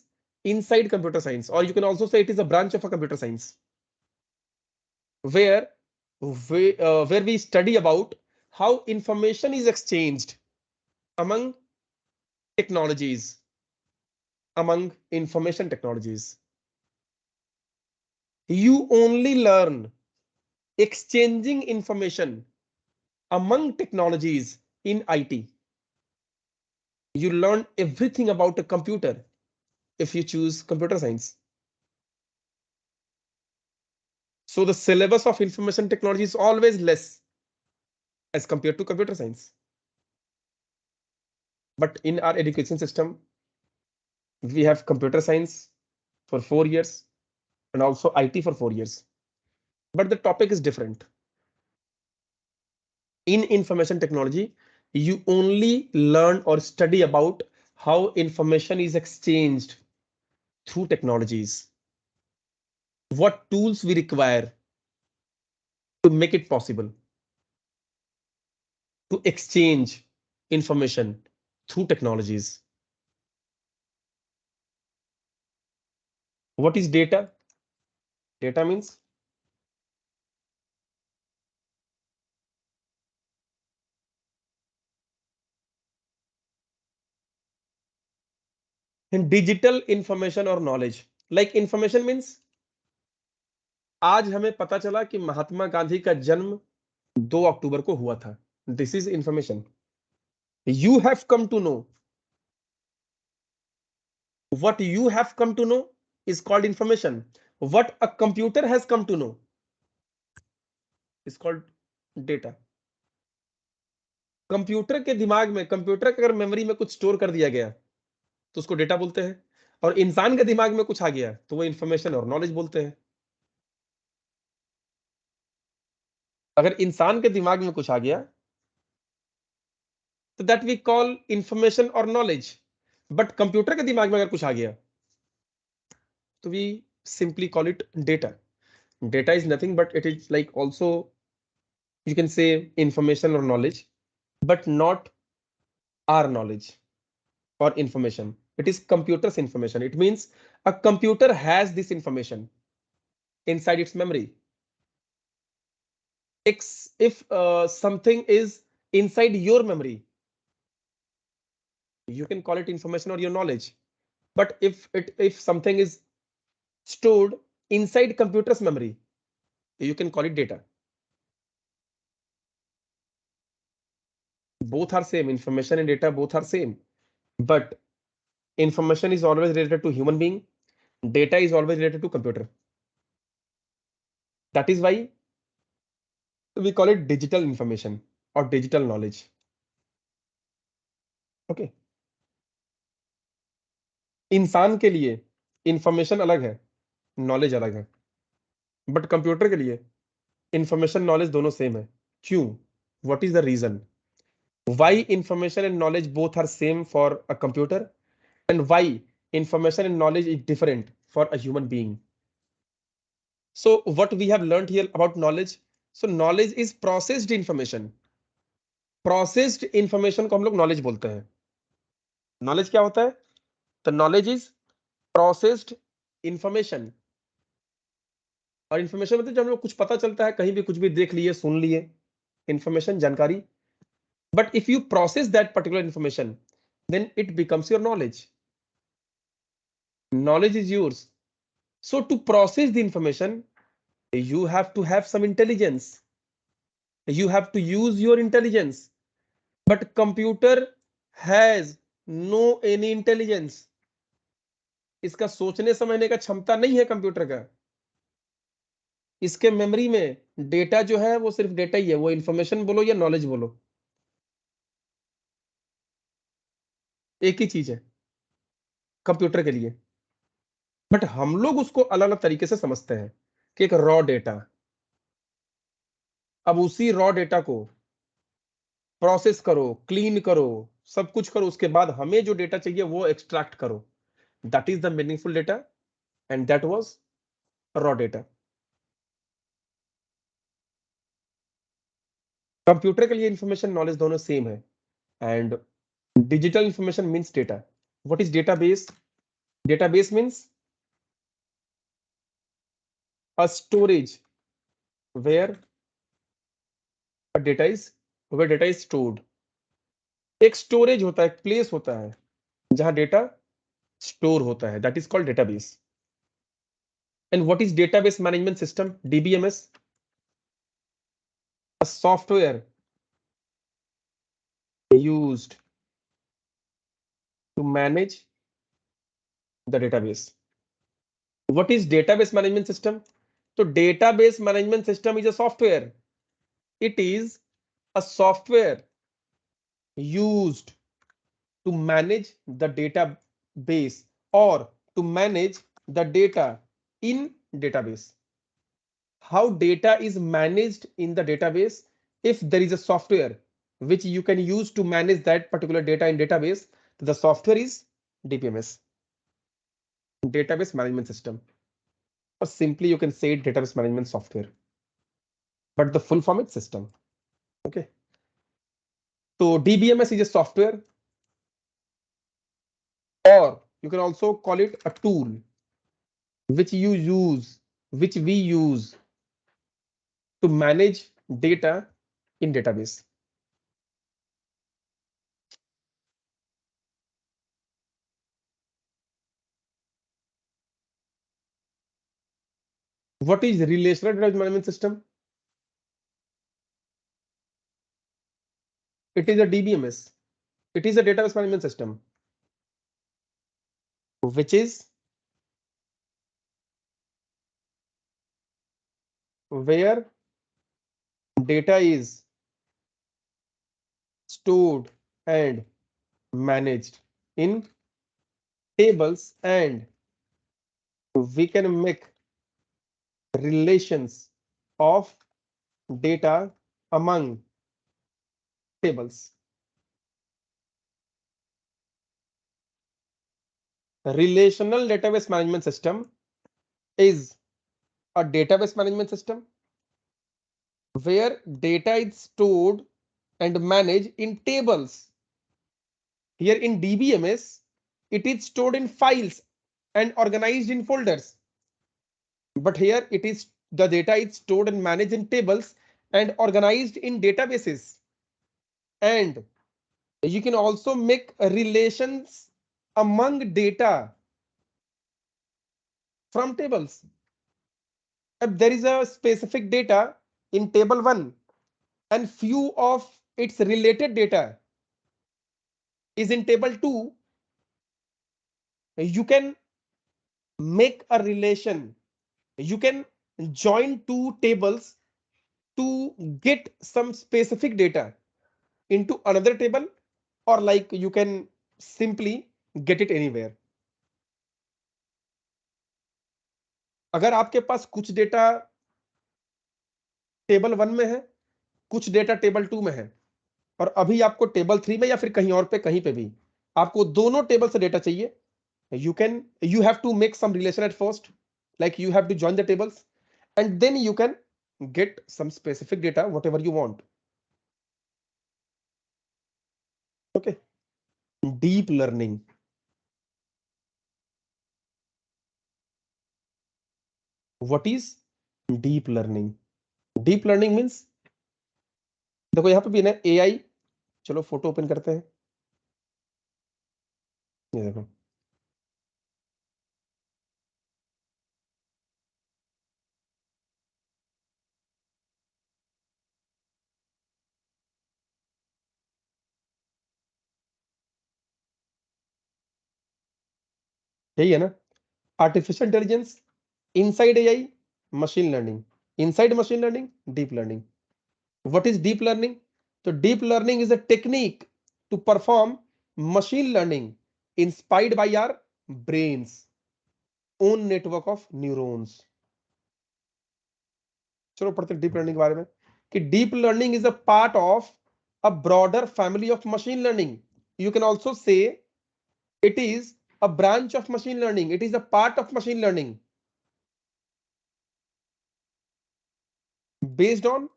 inside computer science, or you can also say it is a branch of a computer science where we study about how information is exchanged among technologies, among information technologies. You only learn exchanging information among technologies in IT. You learn everything about a computer if you choose computer science. So the syllabus of information technology is always less as compared to computer science. But in our education system, we have computer science for 4 years and also IT for 4 years. But the topic is different. In information technology, you only learn or study about how information is exchanged through technologies. What tools we require to make it possible to exchange information through technologies. What is data? Data means in digital information or knowledge. Like information means आज हमें पता चला कि महात्मा गांधी का जन्म 2 अक्टूबर को हुआ था. This is information. You have come to know. What you have come to know is called information. What a computer has come to know is called data. Computer के दिमाग में, कंप्यूटर के अगर मेमोरी में कुछ स्टोर कर दिया गया तो उसको डेटा बोलते हैं, और इंसान के दिमाग में कुछ आ गया तो वो इंफॉर्मेशन और नॉलेज बोलते हैं. अगर इंसान के दिमाग में कुछ आ गया तो दैट वी कॉल इंफॉर्मेशन और नॉलेज. बट कंप्यूटर के दिमाग में अगर कुछ आ गया तो we simply call it data. Data is nothing but it is like also you can say information or knowledge, but not our knowledge or information. It is computer's information. It means a computer has this information inside its memory. If something is inside your memory, you can call it information or your knowledge. But if something is stored inside computer's memory, you can call it data. Both are same. Information and data both are same. But information is always related to human being. Data is always related to computer. That is why we call it digital information or digital knowledge. Okay. इंसान के लिए information अलग है, knowledge अलग है, but computer के लिए information knowledge दोनों सेम है. क्यों? What is the reason why information and knowledge both are same for a computer and why information and knowledge is different for a human being? So what we have learned here about knowledge. So knowledge is processed information. Processed information को हम लोग knowledge बोलते हैं. Knowledge क्या होता है? तो knowledge is processed information. और इंफॉर्मेशन मतलब जब हम लोग कुछ पता चलता है, कहीं भी कुछ भी देख लिए, सुन लिए, इंफॉर्मेशन, जानकारी. But if you process that particular information, then it becomes your knowledge. Knowledge is yours. So to process the information, you have to have some intelligence. You have to use your intelligence. But computer has no any intelligence. इसका सोचने समझने का क्षमता नहीं है computer का. इसके memory में डेटा जो है वो सिर्फ डेटा ही है. वो इंफॉर्मेशन बोलो या नॉलेज बोलो, एक ही चीज है कंप्यूटर के लिए. बट हम लोग उसको अलग अलग तरीके से समझते हैं कि एक रॉ डेटा. अब उसी रॉ डेटा को प्रोसेस करो, क्लीन करो, सब कुछ करो, उसके बाद हमें जो डेटा चाहिए वो एक्सट्रैक्ट करो. That is the meaningful data and that was raw data. Computer के लिए इंफॉर्मेशन नॉलेज दोनों सेम है. And digital information means data. What is database? Database means a storage where data is stored. एक storage होता है, एक place होता है जहां डेटा स्टोर होता है. That is called database. And what is database management system? DBMS. A software used to manage the database. What is database management system? So database management system is a software. It is a software used to manage the database or to manage the data in database. How data is managed in the database? If there is a software which you can use to manage that particular data in database, the software is DBMS, database management system. Or simply you can say database management software, but the full form is system. Okay. So DBMS is a software, or you can also call it a tool which we use to manage data in database. What is relational database management system? It is a DBMS. It is a database management system, which is where data is stored and managed in tables, and we can make relations of data among tables. Relational database management system is a database management system where data is stored and managed in tables. Here in DBMS, it is stored in files and organized in folders. But here it is the data is stored and managed in tables and organized in databases. And you can also make relations among data from tables. If there is a specific data in table 1 and few of its related data is in table 2, you can make a relation. You can join two tables to get some specific data into another table, or like you can simply get it anywhere. अगर आपके पास कुछ data table 1 में है, कुछ data table 2 में है, और अभी आपको टेबल 3 में या फिर कहीं और पे कहीं पे भी आपको दोनों टेबल से डेटा चाहिए, you have to make some relation at first, like you have to join the tables, and then you can get some specific data whatever you want. Okay. Deep learning. What is deep learning? Deep learning means, देखो यहाँ पे भी ना AI, चलो photo open करते हैं, ये देखो, यही है ना artificial intelligence, inside AI, machine learning, inside machine learning, deep learning. What is deep learning? So deep learning is a technique to perform machine learning inspired by our brain's own network of neurons. चलो पढ़ते हैं deep learning के बारे में कि deep learning is a part of a broader family of machine learning. You can also say it is a branch of machine learning. It is a part of machine learning based on,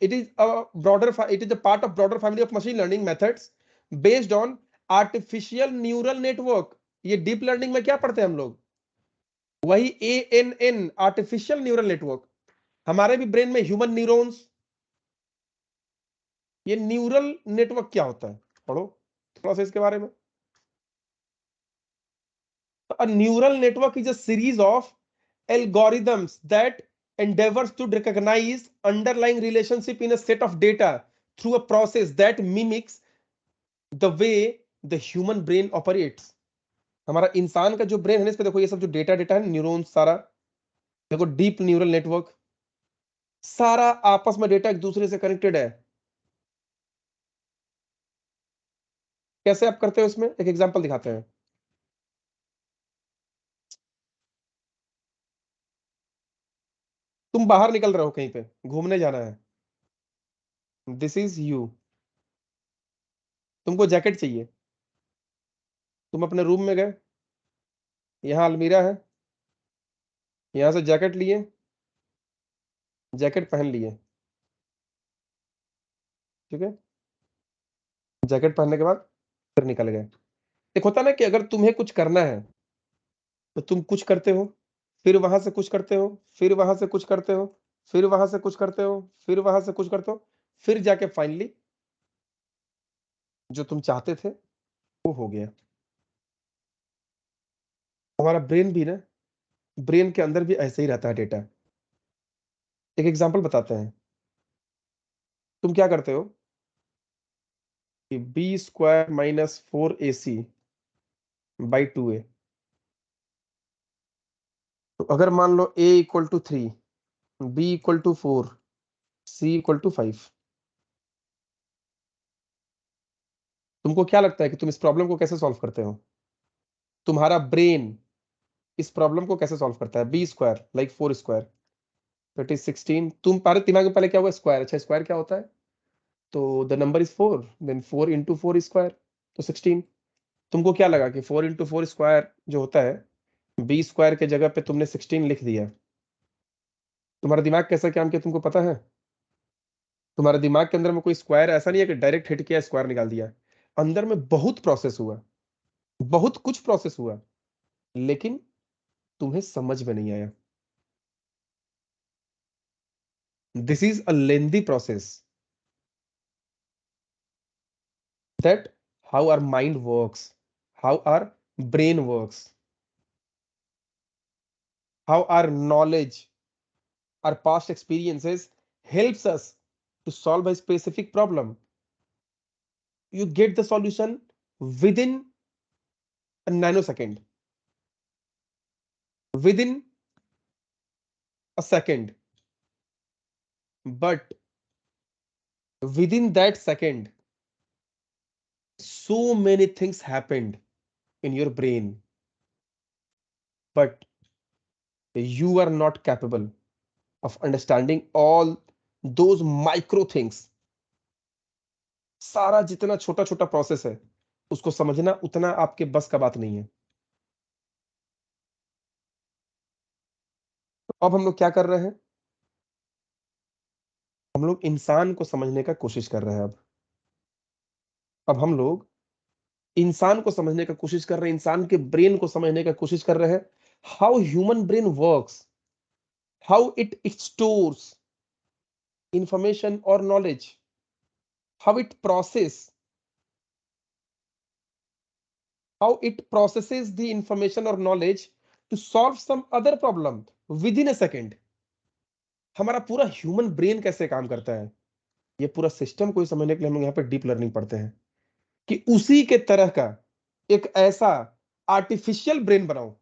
it is a part of broader family of machine learning methods based on artificial neural network. ये deep learning में क्या पढ़ते हैं हम लोग? वही ANN, artificial neural network. हमारे भी ब्रेन में ह्यूमन न्यूरॉन्स. ये न्यूरल नेटवर्क क्या होता है, पढ़ो थोड़ा सा इसके बारे में. A neural network is a series of algorithms that endeavors to recognize underlying relationship in a set of data through a process that mimics the way the human brain operates. हमारा इंसान का जो ब्रेन है, इस पे देखो ये सब जो डेटा डेटा है, न्यूरॉन्स सारा, देखो डीप न्यूरल नेटवर्क, सारा आपस में डेटा एक दूसरे से कनेक्टेड है. कैसे आप करते हो? इसमें एक एग्जांपल दिखाते हैं. तुम बाहर निकल रहे हो, कहीं पे घूमने जाना है, दिस इज यू, तुमको जैकेट चाहिए, तुम अपने रूम में गए, यहाँ अलमीरा है, यहां से जैकेट लिए, जैकेट पहन लिए, ठीक है, जैकेट पहनने के बाद फिर निकल गए. एक होता ना कि अगर तुम्हें कुछ करना है तो तुम कुछ करते हो, फिर वहां से कुछ करते हो, फिर वहां से कुछ करते हो, फिर वहां से कुछ करते हो, फिर वहां से कुछ करते हो, फिर जाके फाइनली जो तुम चाहते थे वो हो गया. हमारा ब्रेन भी ना ब्रेन के अंदर भी ऐसे ही रहता है डेटा। एक एग्जांपल बताते हैं। तुम क्या करते हो कि b² - 4ac बाई 2a। तो अगर मान लो a = 3, b = 4, c = 5, तुमको क्या लगता है कि तुम इस प्रॉब्लम को कैसे सॉल्व करते हो? तुम्हारा ब्रेन इस प्रॉब्लम को कैसे सॉल्व करता है? b² like 4² that is 16। तुम्हारे दिमाग में पहले क्या हुआ? स्क्वायर। अच्छा, स्क्वायर क्या होता है? तो द नंबर इज 4, देन 4 × 4² तो 16। तुमको क्या लगा कि 4 × 4² जो होता है, b² के जगह पे तुमने 16 लिख दिया। तुम्हारा दिमाग कैसा काम किया तुमको पता है? तुम्हारे दिमाग के अंदर में कोई स्क्वायर ऐसा नहीं है कि डायरेक्ट हिट किया स्क्वायर निकाल दिया। अंदर में बहुत प्रोसेस हुआ, बहुत कुछ प्रोसेस हुआ, लेकिन तुम्हें समझ में नहीं आया। This is a lengthy process, that how our mind works, how our brain works, how our knowledge, our past experiences helps us to solve a specific problem. You get the solution within a nanosecond, within a second, but within that second so many things happened in your brain, but you are not capable of understanding all those micro things। सारा जितना छोटा छोटा process है उसको समझना उतना आपके बस का बात नहीं है। तो अब हम लोग क्या कर रहे हैं? हम लोग इंसान को समझने का कोशिश कर रहे हैं। अब हम लोग इंसान को समझने का कोशिश कर रहे हैं, इंसान के ब्रेन को समझने का कोशिश कर रहे हैं। How human brain works, how it stores information और knowledge, how it process, how it processes the information और knowledge to solve some other problem within a second. हमारा पूरा ह्यूमन ब्रेन कैसे काम करता है, ये पूरा सिस्टम को समझने के लिए हम यहाँ पे डीप लर्निंग पढ़ते हैं कि उसी के तरह का एक ऐसा आर्टिफिशियल ब्रेन बनाओ,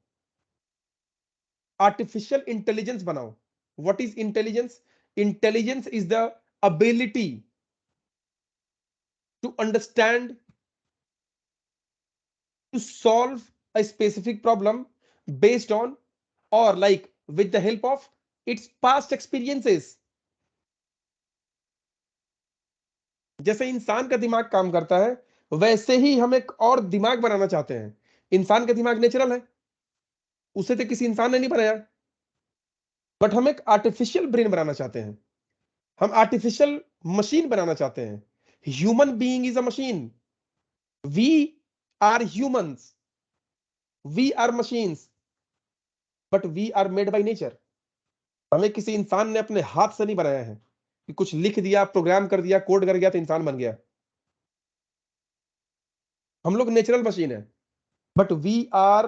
आर्टिफिशियल इंटेलिजेंस बनाओ। What is intelligence? Intelligence is the ability to understand, to solve a specific problem based on or like with the help of its past experiences। जैसे इंसान का दिमाग काम करता है वैसे ही हम एक और दिमाग बनाना चाहते हैं। इंसान का दिमाग नेचुरल है, उसे तो किसी इंसान ने नहीं बनाया, बट हम एक आर्टिफिशियल ब्रेन बनाना चाहते हैं। हम आर्टिफिशियल मशीन बनाना चाहते हैं। Human being is a machine, we are humans, we are machines, but we are made by nature. हमें किसी इंसान ने अपने हाथ से नहीं बनाया है कि कुछ लिख दिया, प्रोग्राम कर दिया, कोड कर गया तो इंसान बन गया। हम लोग नेचुरल मशीन है, but we are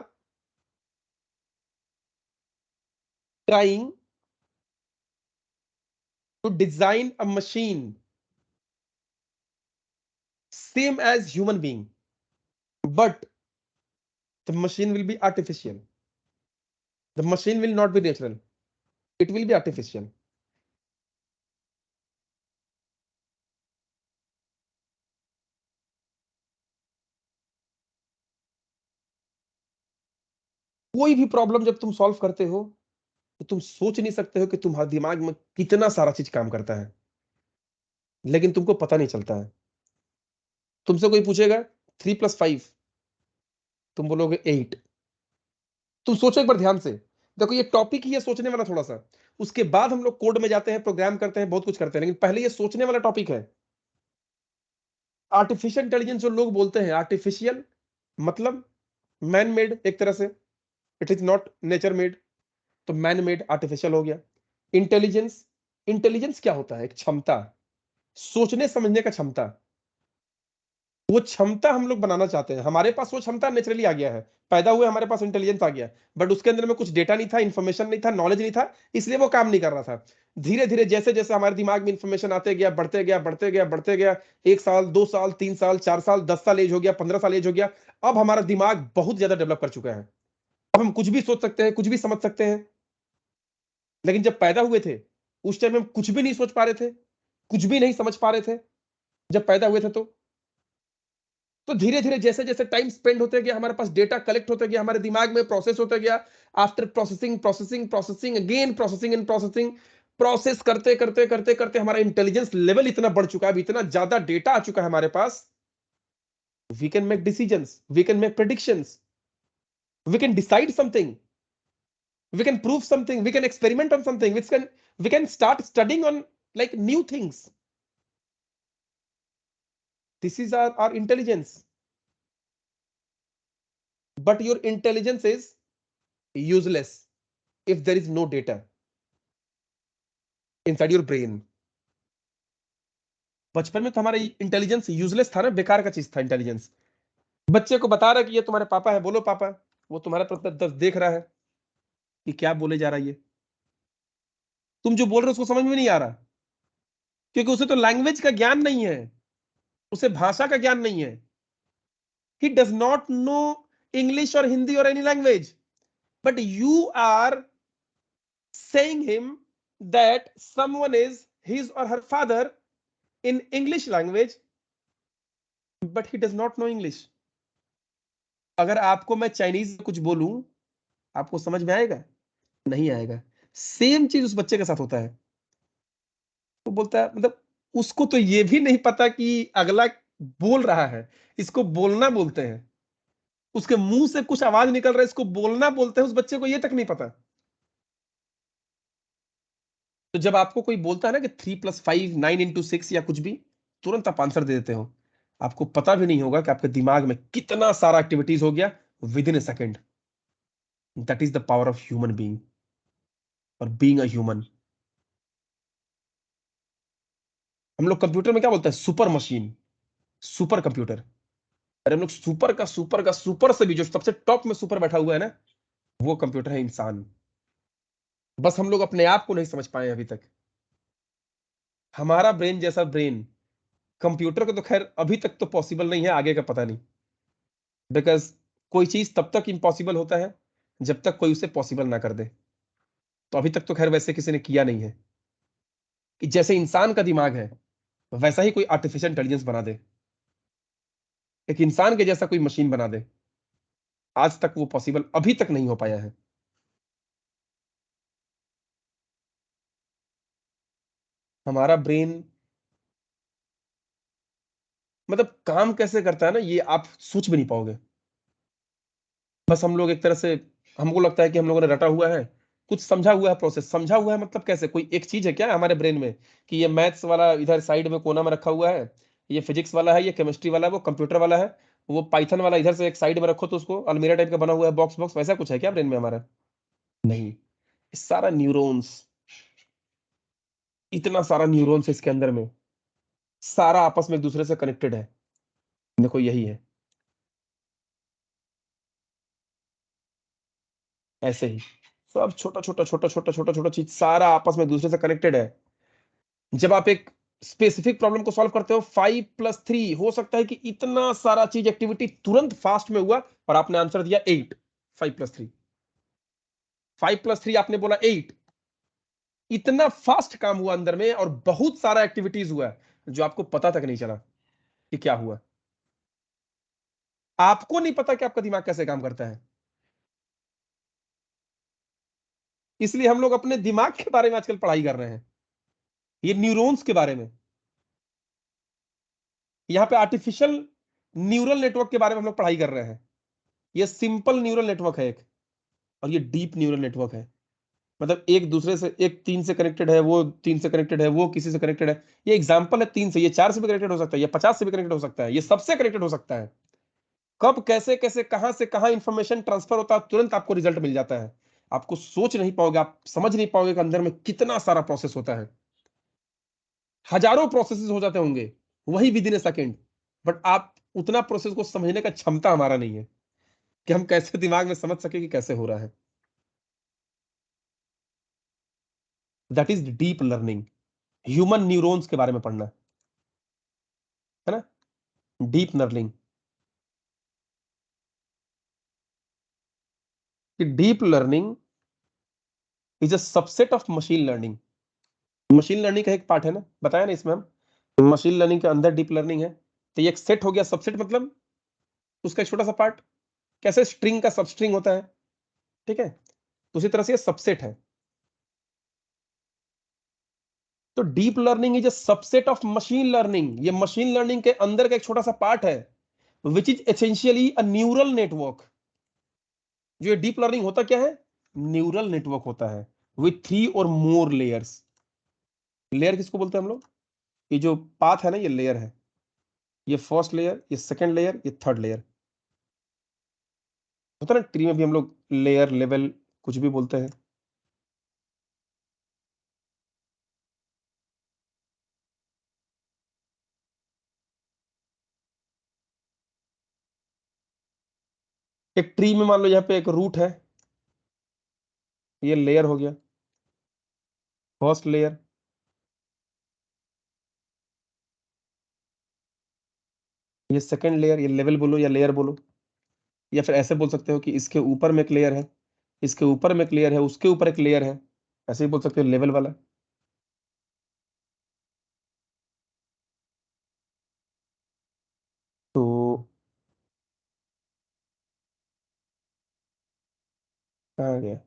trying to design a machine same as human being, but the machine will be artificial, the machine will not be natural, it will be artificial. कोई भी प्रॉब्लम जब तुम solve करते हो तो तुम सोच नहीं सकते हो कि तुम्हारे दिमाग में कितना सारा चीज काम करता है, लेकिन तुमको पता नहीं चलता है। तुमसे कोई पूछेगा 3 + 5, तुम बोलोगे 8। तुम सोचो एक बार ध्यान से। देखो ये टॉपिक ही है सोचने वाला थोड़ा सा, उसके बाद हम लोग कोड में जाते हैं, प्रोग्राम करते हैं, बहुत कुछ करते हैं, लेकिन पहले ये सोचने वाला टॉपिक है। आर्टिफिशियल इंटेलिजेंस जो लोग बोलते हैं, आर्टिफिशियल मतलब मैन मेड एक तरह से, it is not nature made, तो मैन मेड आर्टिफिशियल हो गया। इंटेलिजेंस, इंटेलिजेंस क्या होता है? एक क्षमता, सोचने समझने का क्षमता। वो क्षमता हम लोग बनाना चाहते हैं। हमारे पास वो क्षमता नेचुरली आ गया है, पैदा हुए हमारे पास इंटेलिजेंस आ गया, बट उसके अंदर में कुछ डेटा नहीं था, इन्फॉर्मेशन नहीं था, नॉलेज नहीं था, इसलिए वो काम नहीं कर रहा था। धीरे धीरे जैसे जैसे हमारे दिमाग में इन्फॉर्मेशन आते गया, बढ़ते गया, बढ़ते गया, बढ़ते गया, 1 साल, 2 साल, 3 साल, 4 साल, 10 साल एज हो गया, 15 साल एज हो गया, अब हमारा दिमाग बहुत ज्यादा डेवलप कर चुका है। अब हम कुछ भी सोच सकते हैं, कुछ भी समझ सकते हैं। लेकिन जब पैदा हुए थे उस टाइम हम कुछ भी नहीं सोच पा रहे थे, कुछ भी नहीं समझ पा रहे थे जब पैदा हुए थे। तो धीरे धीरे जैसे जैसे टाइम स्पेंड होते गया, हमारे पास डेटा कलेक्ट होते गया, हमारे दिमाग में प्रोसेस होते गया। After processing, processing, processing, again processing and processing, process करते करते करते करते हमारा इंटेलिजेंस लेवल इतना बढ़ चुका है, इतना ज्यादा डेटा आ चुका है हमारे पास। We can make decisions, we can make predictions, we can decide something, we can prove something, we can experiment on something, which can we can start studying on like new things. This is our intelligence. But your intelligence is useless if there is no data inside your brain. बचपन में तो हमारा intelligence useless था ना, बेकार का चीज था इंटेलिजेंस। बच्चे को बता रहा कि ये तुम्हारे पापा है, बोलो पापा, वो तुम्हारा तरफ देख रहा है कि क्या बोले जा रहा है ये, तुम जो बोल रहे हो उसको समझ में नहीं आ रहा, क्योंकि उसे तो लैंग्वेज का ज्ञान नहीं है, उसे भाषा का ज्ञान नहीं है। He does not know English or Hindi or any language. But you are saying him that someone is his or her father in English language, but he does not know English. अगर आपको मैं Chinese में कुछ बोलूं, आपको समझ में आएगा? नहीं आएगा। सेम चीज उस बच्चे के साथ होता है। तो बोलता है, मतलब उसको तो ये भी नहीं पता कि अगला बोल रहा है, इसको बोलना बोलते हैं। उसके मुंह से कुछ आवाज निकल रहा है, इसको बोलना बोलते हैं, उस बच्चे को ये तक नहीं पता। तो जब आपको कोई बोलता है ना कि 3+5 9 × 6 या कुछ भी, तुरंत आप आंसर दे देते हो। आपको पता भी नहीं होगा कि आपके दिमाग में कितना सारा एक्टिविटीज हो गया with in A second. That is the power of human being और बीइंग अ ह्यूमन। हम लोग कंप्यूटर में क्या बोलते हैं? Super machine, super computer. अरे हम लोग सुपर से भी जो सबसे टॉप में सुपर बैठा हुआ है ना, वो कंप्यूटर है इंसान। बस हम लोग अपने आप को नहीं समझ पाए अभी तक। हमारा ब्रेन जैसा ब्रेन कंप्यूटर को तो खैर अभी तक तो पॉसिबल नहीं है, आगे का पता नहीं। बिकॉज कोई चीज तब तक इम्पॉसिबल होता है जब तक कोई उसे पॉसिबल ना कर दे। तो अभी तक तो खैर वैसे किसी ने किया नहीं है कि जैसे इंसान का दिमाग है वैसा ही कोई आर्टिफिशियल इंटेलिजेंस बना दे, एक इंसान के जैसा कोई मशीन बना दे। आज तक वो पॉसिबल अभी तक नहीं हो पाया है। हमारा ब्रेन मतलब काम कैसे करता है ना, ये आप सोच भी नहीं पाओगे। बस हम लोग एक तरह से, हमको लगता है कि हम लोगों ने रटा हुआ है, कुछ समझा हुआ है प्रोसेस। समझा हुआ है मतलब कैसे? कोई एक चीज है क्या हमारे ब्रेन में कि ये मैथ्स वाला इधर साइड में कोना में रखा हुआ है, ये फिजिक्स वाला है, ये केमिस्ट्री वाला है, वो कंप्यूटर वाला है, वो पाइथन वाला इधर से एक साइड में रखो तो उसको अलमीरा टाइप का बना हुआ है, बॉक्स बॉक्स वैसा कुछ है क्या ब्रेन में हमारा? नहीं। ये सारा न्यूरॉन्स, इतना सारा न्यूरॉन्स इसके अंदर में, सारा आपस में एक दूसरे से कनेक्टेड है। देखो यही है, ऐसे ही सब छोटा छोटा छोटा छोटा छोटा छोटा चीज सारा आपस में एक दूसरे से कनेक्टेड है। जब आप एक स्पेसिफिक प्रॉब्लम को सॉल्व करते हो, 5+3 हो सकता है कि इतना सारा चीज एक्टिविटी तुरंत फास्ट में हुआ और आपने आंसर दिया 8। 5+3, 5+3 आपने बोला 8। इतना फास्ट काम हुआ अंदर में और बहुत सारा एक्टिविटीज हुआ जो आपको पता तक नहीं चला कि क्या हुआ। आपको नहीं पता कि आपका दिमाग कैसे काम करता है। इसलिए हम लोग अपने दिमाग के बारे में आजकल पढ़ाई कर रहे हैं, ये न्यूरॉन्स के बारे में। यहां पे आर्टिफिशियल न्यूरल नेटवर्क के बारे में हम लोग पढ़ाई कर रहे हैं। ये सिंपल न्यूरल नेटवर्क है एक, और ये डीप न्यूरल नेटवर्क है। मतलब एक दूसरे से, एक 3 से कनेक्टेड है, वो 3 से कनेक्टेड है, वो किसी से कनेक्टेड है। ये एग्जांपल है 3 से, ये 4 से भी कनेक्टेड हो सकता है, ये 50 से भी कनेक्टेड हो सकता है, ये सबसे कनेक्टेड हो सकता है। कब कैसे कैसे कहां से कहां इंफॉर्मेशन ट्रांसफर होता है, तुरंत आपको रिजल्ट मिल जाता है। आपको सोच नहीं पाओगे, आप समझ नहीं पाओगे कि अंदर में कितना सारा प्रोसेस होता है। हजारों प्रोसेसेस हो जाते होंगे वही with in A second, but आप उतना प्रोसेस को समझने का क्षमता हमारा नहीं है कि हम कैसे दिमाग में समझ सके कि कैसे हो रहा है। That is deep learning. Human neurons के बारे में पढ़ना है ना, डीप लर्निंग। कि deep learning is a subset of machine learning. Machine learning का एक पार्ट है ना, बताया ना इसमें हम, मशीन लर्निंग के अंदर डीप लर्निंग है। तो ये एक सेट हो गया, सबसेट मतलब उसका एक छोटा सा पार्ट, कैसे स्ट्रिंग का सब स्ट्रिंग होता है, ठीक है, तो उसी तरह से ये सबसेट है। तो deep learning is a subset of machine learning. ये मशीन लर्निंग के अंदर का एक छोटा सा पार्ट है, which is essentially a neural network. जो ये डीप लर्निंग होता क्या है, न्यूरल नेटवर्क होता है विथ 3 और मोर लेयर्स। लेयर किसको बोलते हैं हम लोग, ये जो पाथ है ना, ये लेयर है। ये फर्स्ट लेयर, ये सेकंड लेयर, ये थर्ड लेयर। होता है ना ट्री में भी हम लोग लेयर लेवल कुछ भी बोलते हैं। एक ट्री में मान लो यहाँ पे एक रूट है, ये लेयर हो गया, फर्स्ट लेयर। ये सेकंड लेयर, ये लेवल बोलो या लेयर बोलो, या फिर ऐसे बोल सकते हो कि इसके ऊपर में एक लेयर है, इसके ऊपर में एक लेयर है, उसके ऊपर एक लेयर है, ऐसे ही बोल सकते हो लेवल वाला। तो कहाँ गया,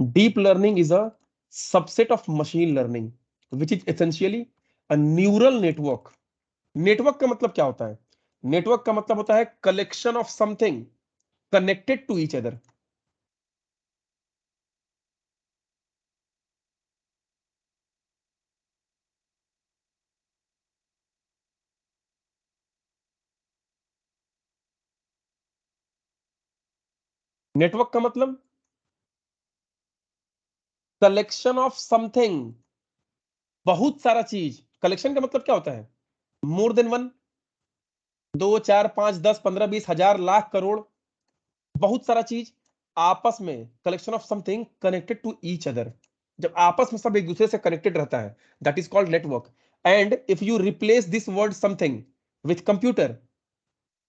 deep learning is a subset of machine learning which is essentially a neural network. Network का मतलब क्या होता है, नेटवर्क का मतलब होता है collection of something connected to each other. Network का मतलब कलेक्शन ऑफ समथिंग, बहुत सारा चीज। कलेक्शन का मतलब क्या होता है, मोर देन वन, 2 4 5 10 15 20 हजार लाख करोड़, बहुत सारा चीज आपस में, collection of something connected to each other. जब आपस में सब एक दूसरे से कनेक्टेड रहता है, that is called network. And if you replace this word something with computer,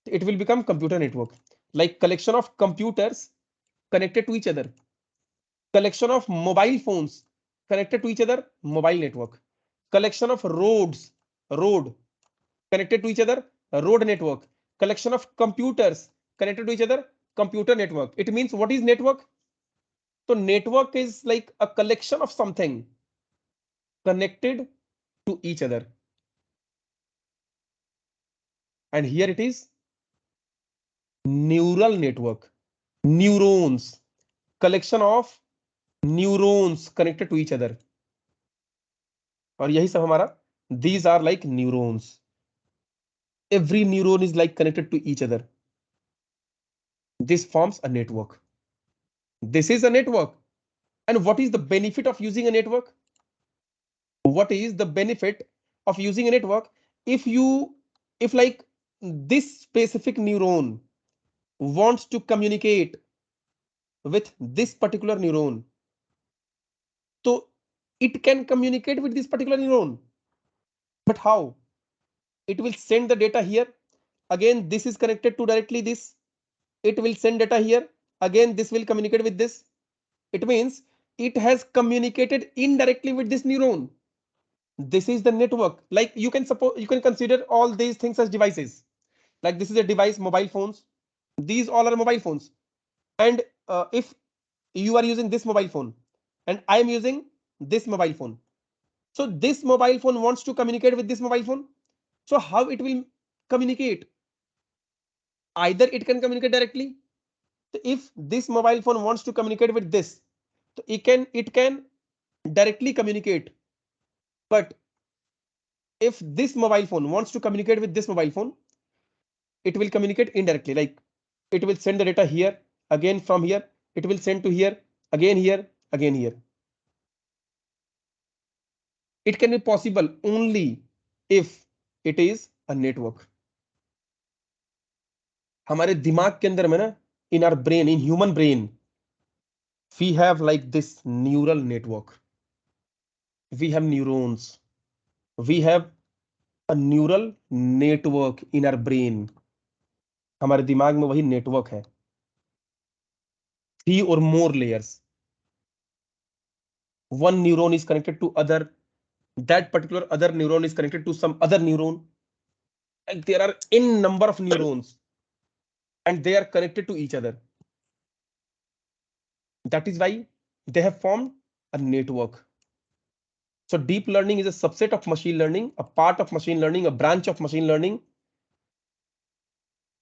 it will become computer network, like collection of computers connected to each other, collection of mobile phones connected to each other, mobile network, collection of road connected to each other, road network, collection of computers connected to each other, computer network. It means what is network, so network is like a collection of something connected to each other, and here it is neural network, neurons, collection of neurons connected to each other. और यही सब हमारा, these are like neurons, every neuron is like connected to each other, this forms a network, this is a network. And what is the benefit of using a network, what is the benefit of using a network, if you, if like this specific neuron wants to communicate with this particular neuron, so it can communicate with this particular neuron, but how, it will send the data here, again this is connected to directly this, it will send data here, again this will communicate with this. It means it has communicated indirectly with this neuron. This is the network. Like you can suppose, you can consider all these things as devices. Like this is a device, mobile phones, these all are mobile phones. And if you are using this mobile phone and I am using this mobile phone, so this mobile phone wants to communicate with this mobile phone, so how it will communicate, either it can communicate directly. So if this mobile phone wants to communicate with this, so it can directly communicate. But if this mobile phone wants to communicate with this mobile phone, it will communicate indirectly. Like it will send the data here, again from here, it will send to here, again here, again here. It can be possible only if it is a network. हमारे दिमाग के अंदर में ना, in our brain, in human brain, we have like this neural network. We have neurons. We have a neural network in our brain. हमारे दिमाग में वही नेटवर्क है. 3 or more layers. One neuron is connected to other. That particular other neuron is connected to some other neuron. And there are n number of neurons, and they are connected to each other. That is why they have formed a network. So deep learning is a subset of machine learning, a part of machine learning, a branch of machine learning,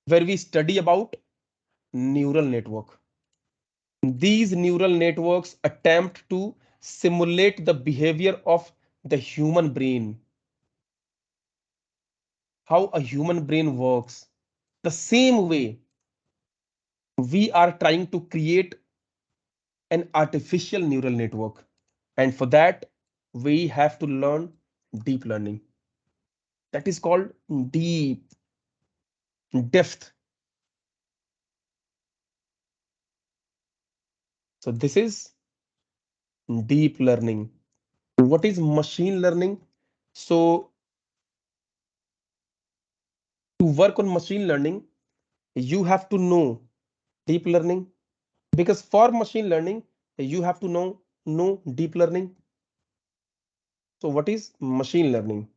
where we study about neural network. These neural networks attempt to simulate the behavior of the human brain, how a human brain works. The same way we are trying to create an artificial neural network. And for that, we have to learn deep learning. That is called deep, depth. So this is deep learning. What is machine learning? So to work on machine learning, you have to know deep learning, because for machine learning, you have to know deep learning. So what is machine learning?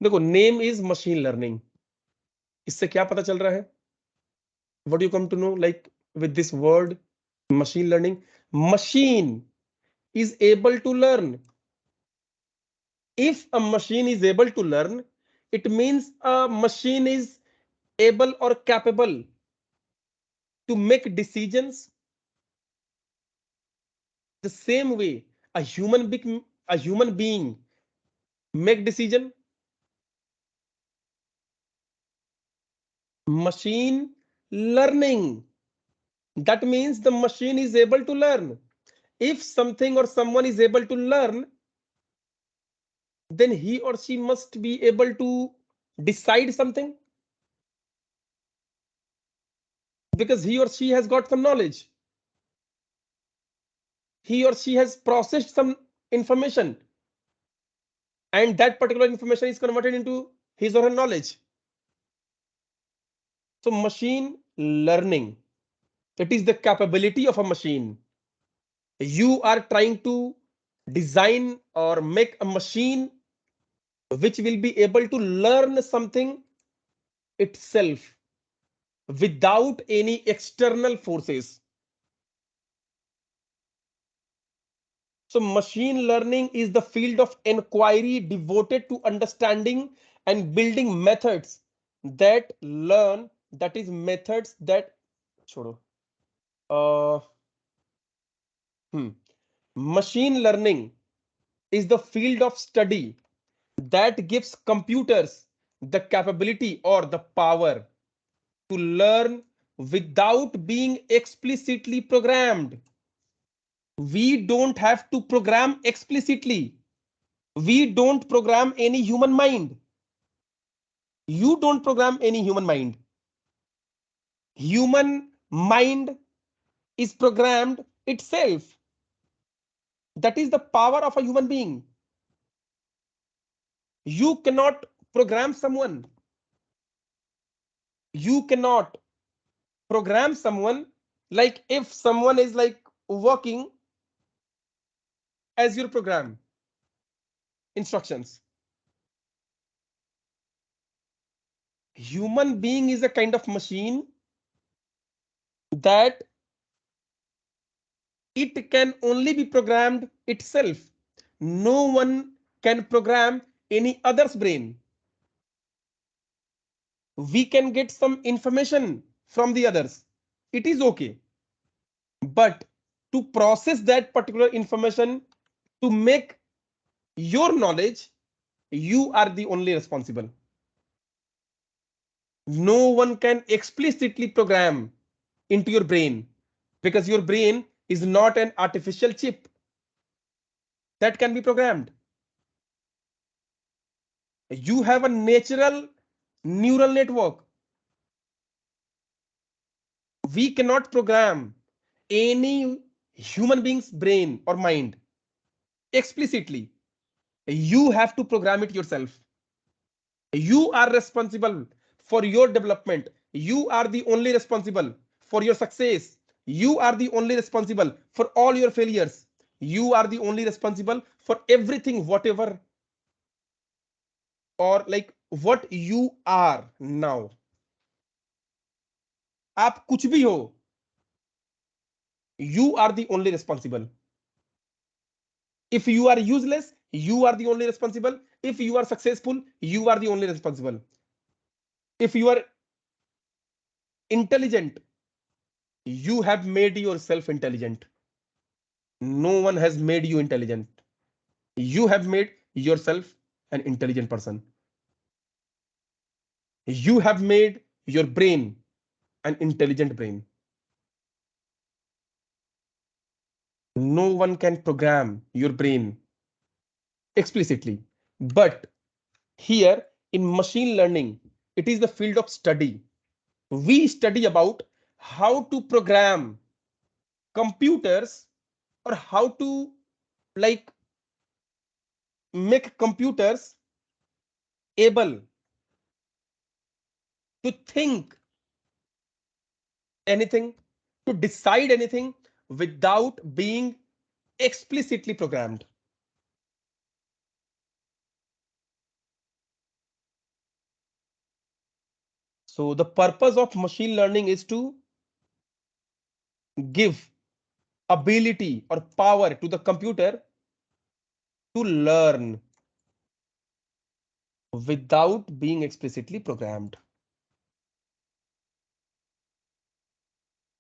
देखो, name is machine learning. इससे क्या पता चल रहा है? What do you come to know like with this word machine learning? Machine is able to learn. If a machine is able to learn, it means a machine is able or capable to make decisions the same way a human being make decision. Machine learning, that means the machine is able to learn. If something or someone is able to learn, then he or she must be able to decide something, because he or she has got some knowledge. He or she has processed some information, and that particular information is converted into his or her knowledge. So machine learning, it is the capability of a machine. You are trying to design or make a machine which will be able to learn something itself without any external forces. So machine learning is the field of inquiry devoted to understanding and building methods that learn, that is methods that छोड़ो. uh, Machine learning is the field of study that gives computers the capability or the power to learn without being explicitly programmed. We don't have to program explicitly. We don't program any human mind. You don't program any human mind. Human mind is programmed itself. That is the power of a human being. You cannot program someone. You cannot program someone. Like if someone is like working as your program instructions. Human being is a kind of machine that it can only be programmed itself. No one can program any other's brain. We can get some information from the others. It is okay. But to process that particular information, to make your knowledge, you are the only responsible. No one can explicitly program into your brain, because your brain is not an artificial chip. that can be programmed. You have a natural neural network. We cannot program any human being's brain or mind explicitly. You have to program it yourself. You are responsible for your development. You are the only responsible for your success. You are the only responsible for all your failures. You are the only responsible for everything, whatever or like what you are now. आप कुछ भी हो, you are the only responsible. If you are useless, you are the only responsible. If you are successful, you are the only responsible. If you are intelligent, you have made yourself intelligent. No one has made you intelligent. You have made yourself an intelligent person. You have made your brain an intelligent brain. No one can program your brain explicitly. But here in machine learning, it is the field of study. We study about how to program computers or how to like make computers able to think anything, to decide anything without being explicitly programmed. So the purpose of machine learning is to give ability or power to the computer to learn without being explicitly programmed.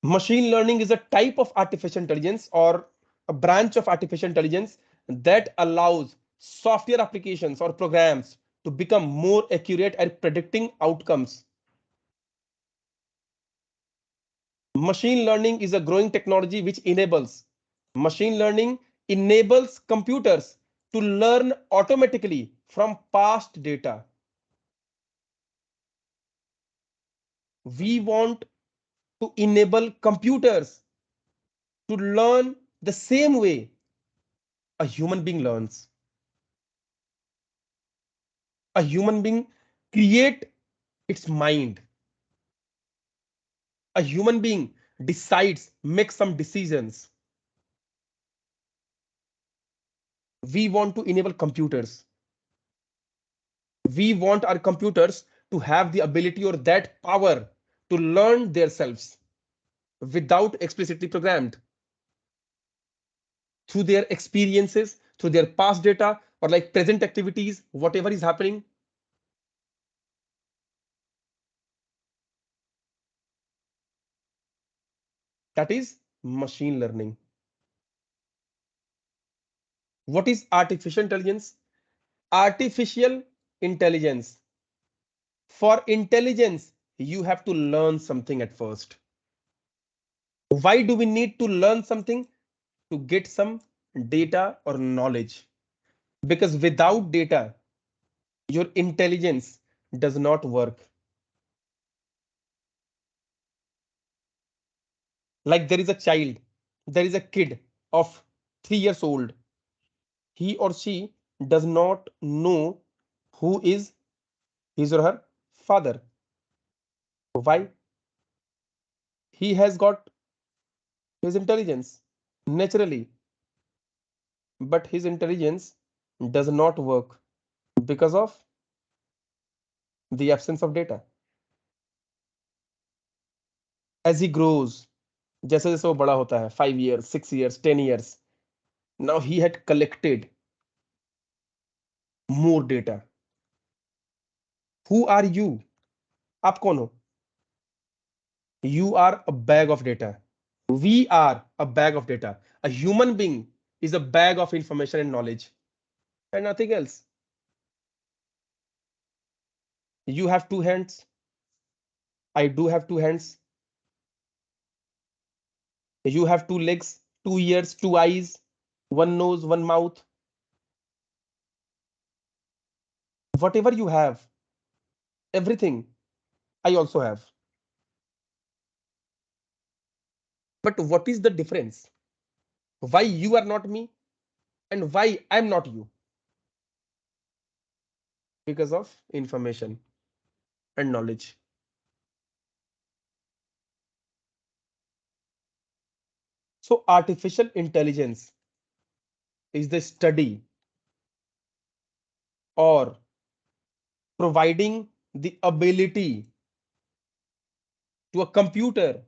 Machine learning is a type of artificial intelligence or a branch of artificial intelligence that allows software applications or programs to become more accurate at predicting outcomes. Machine learning is a growing technology which enables machine learning enables computers to learn automatically from past data. We want to enable computers to learn the same way a human being learns. A human being create its mind. A human being decides, makes some decisions. We want to enable computers. We want our computers to have the ability or that power to learn themselves without explicitly programmed through their experiences, through their past data or like present activities, whatever is happening. That is machine learning. What is artificial intelligence? Artificial intelligence. For intelligence, you have to learn something at first. Why do we need to learn something? To get some data or knowledge. Because without data, your intelligence does not work. Like there is a child, there is a kid of 3 years old. He or she does not know who is his or her father. Why? He has got his intelligence naturally, but his intelligence does not work because of the absence of data. As he grows, जैसे जैसे वो बड़ा होता है 5 years 6 years 10 years, now he had collected more data. Who are you? आप कौन हो? You are a bag of data. We are a bag of data. A human being is a bag of information and knowledge and nothing else. You have two hands. I do have two hands. You have two legs, two ears, two eyes, one nose, one mouth. Whatever you have, everything I also have. But what is the difference? Why you are not me and why I'm not you? Because of information and knowledge. So artificial intelligence is the study or providing the ability to a computer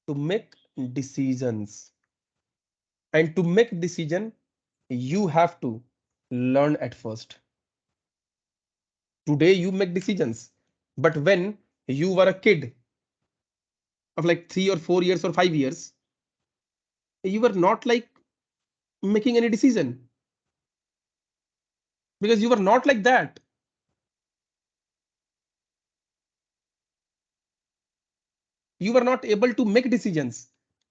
to make decisions. And to make decision, you have to learn at first. Today you make decisions, but when you were a kid of like 3 or 4 years or 5 years, you were not like making any decision because you were not like that. You were not able to make decisions,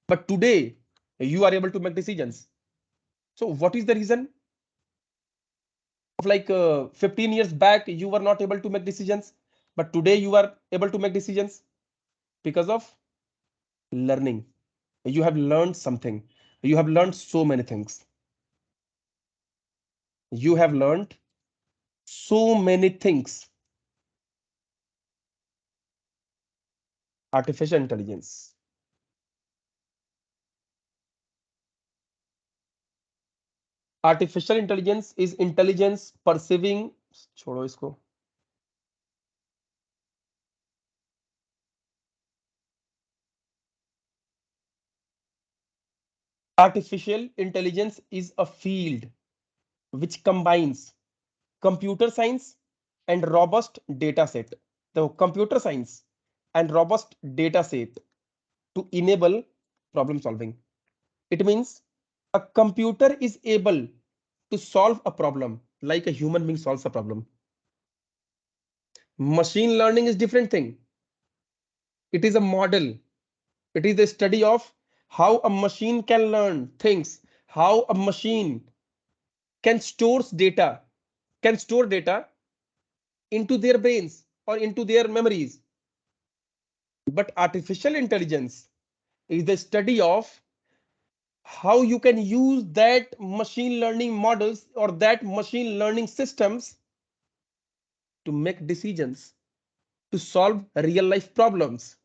but today you are able to make decisions. So what is the reason of like 15 years back you were not able to make decisions, but today you are able to make decisions? Because of learning. You have learned something. You have learned so many things. You have learned so many things. Artificial intelligence. Artificial intelligence is intelligence perceiving. छोड़ो इसको. Artificial intelligence is a field which combines computer science and robust data set. The computer science and robust data set to enable problem solving. It means a computer is able to solve a problem like a human being solves a problem. Machine learning is different thing. It is a model. It is a study of how a machine can learn things, how a machine can store data into their brains or into their memories. But artificial intelligence is the study of how you can use that machine learning models or that machine learning systems to make decisions, to solve real life problems.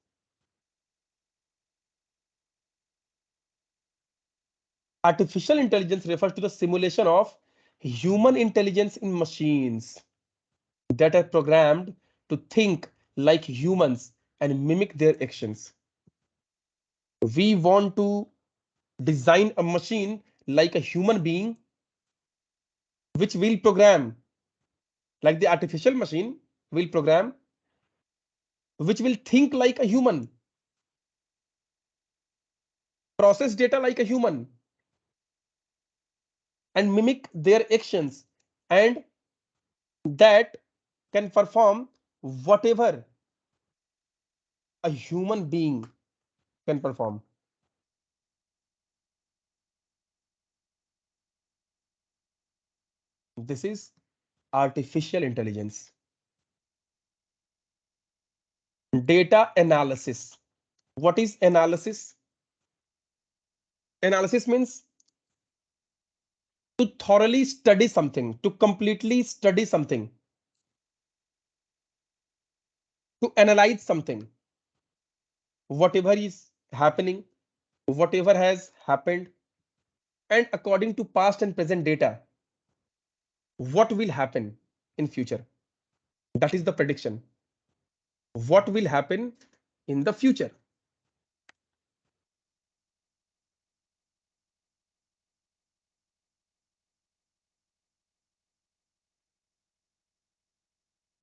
Artificial intelligence refers to the simulation of human intelligence in machines that are programmed to think like humans and mimic their actions. We want to design a machine like a human being, which will program like the artificial machine will program, which will think like a human, process data like a human, and mimic their actions, and that can perform whatever a human being can perform. This is artificial intelligence. Data analysis. What is analysis? Analysis means to thoroughly study something, to completely study something, to analyze something, whatever is happening, whatever has happened, and according to past and present data, what will happen in future. That is the prediction. What will happen in the future.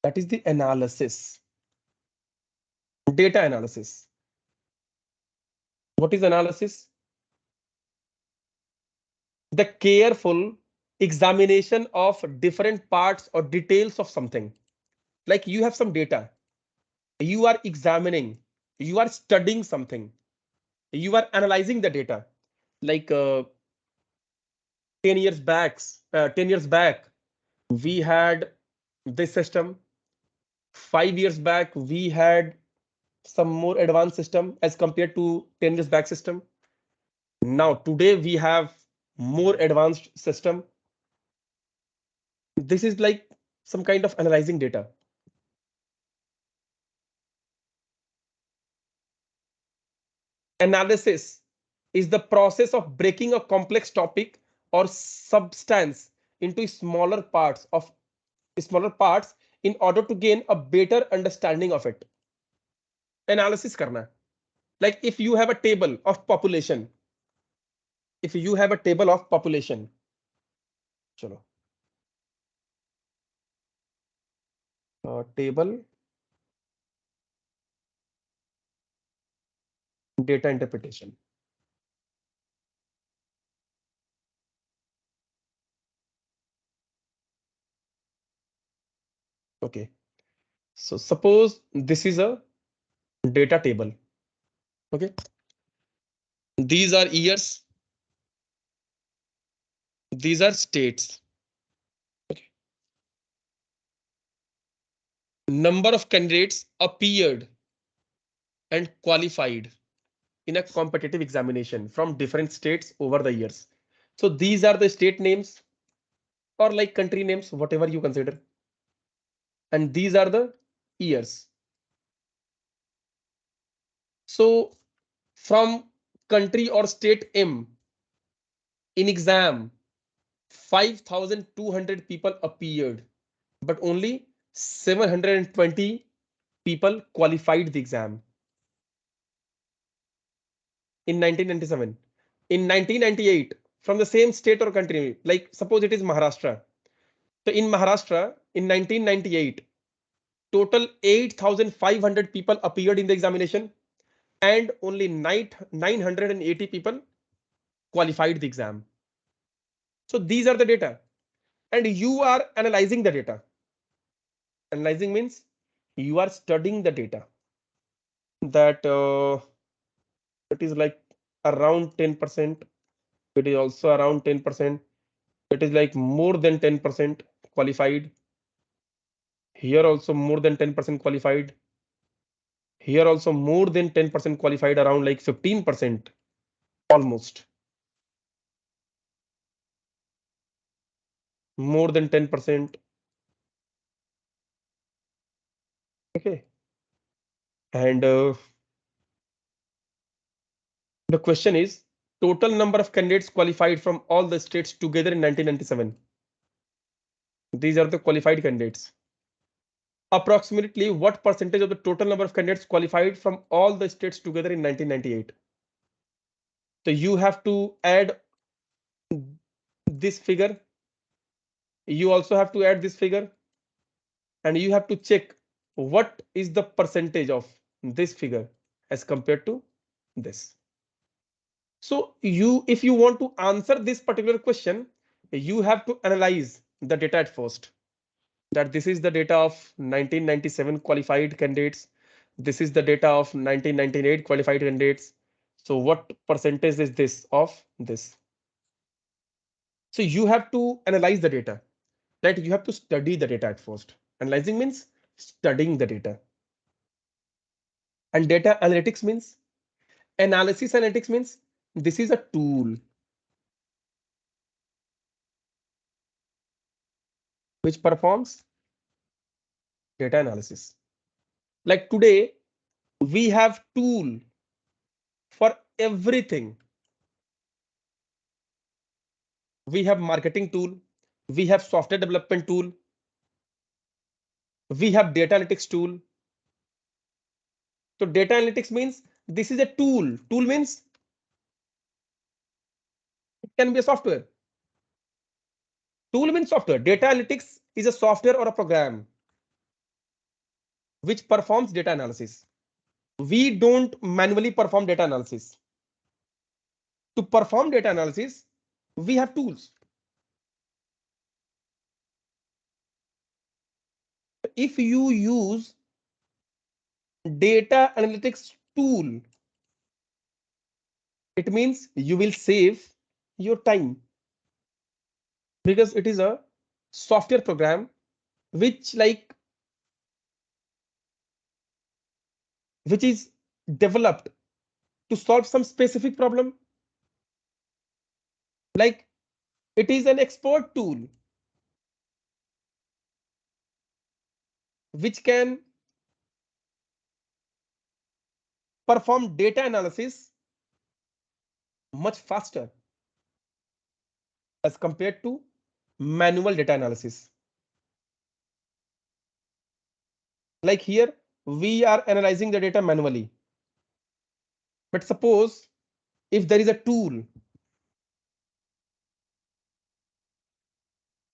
That is the analysis. Data analysis. What is analysis? The careful examination of different parts or details of something. Like you have some data, you are examining, you are studying something, you are analyzing the data. Like 10 years back, we had this system. 5 years back, we had some more advanced system as compared to 10 years back system. Now, today we have more advanced system. This is like some kind of analyzing data. Analysis is the process of breaking a complex topic or substance into smaller parts in order to gain a better understanding of it. Analysis karna. Like if you have a table of population, if you have a table of population, chalo, table data interpretation. Okay. So suppose this is a data table. Okay. These are years. These are states. Okay. Number of candidates appeared and qualified in a competitive examination from different states over the years. So these are the state names or like country names, whatever you consider. And these are the years. So from country or state M in exam, 5,200 people appeared, but only 720 people qualified the exam in 1997. In 1998, from the same state or country, like suppose it is Maharashtra. So in Maharashtra, in 1998, total 8,500 people appeared in the examination and only 980 people qualified the exam. So these are the data and you are analyzing the data. Analyzing means you are studying the data that it is like around 10%. It is also around 10%. It is like more than 10% qualified. Here also more than 10% qualified. Here also more than 10% qualified, around like 15% almost. More than 10%. Okay. And the question is total number of candidates qualified from all the states together in 1997. These are the qualified candidates. Approximately what percentage of the total number of candidates qualified from all the states together in 1998? So you have to add this figure. You also have to add this figure and you have to check what is the percentage of this figure as compared to this. So if you want to answer this particular question, you have to analyze the data at first. That this is the data of 1997 qualified candidates. This is the data of 1998 qualified candidates. So what percentage is this of this? So you have to analyze the data. That you have to study the data at first. Analyzing means studying the data. And data analytics means analysis analytics means this is a tool which performs data analysis. Like today, we have tool for everything. We have marketing tool, we have software development tool, we have data analytics tool. So data analytics means this is a tool. Tool means it can be a software. Tool means software. Data analytics is a software or a program which performs data analysis. We don't manually perform data analysis. To perform data analysis, we have tools. If you use data analytics tool, it means you will save your time because it is a software program which which is developed to solve some specific problem. Like it is an expert tool which can perform data analysis much faster as compared to manual data analysis. Like here, we are analyzing the data manually. But suppose if there is a tool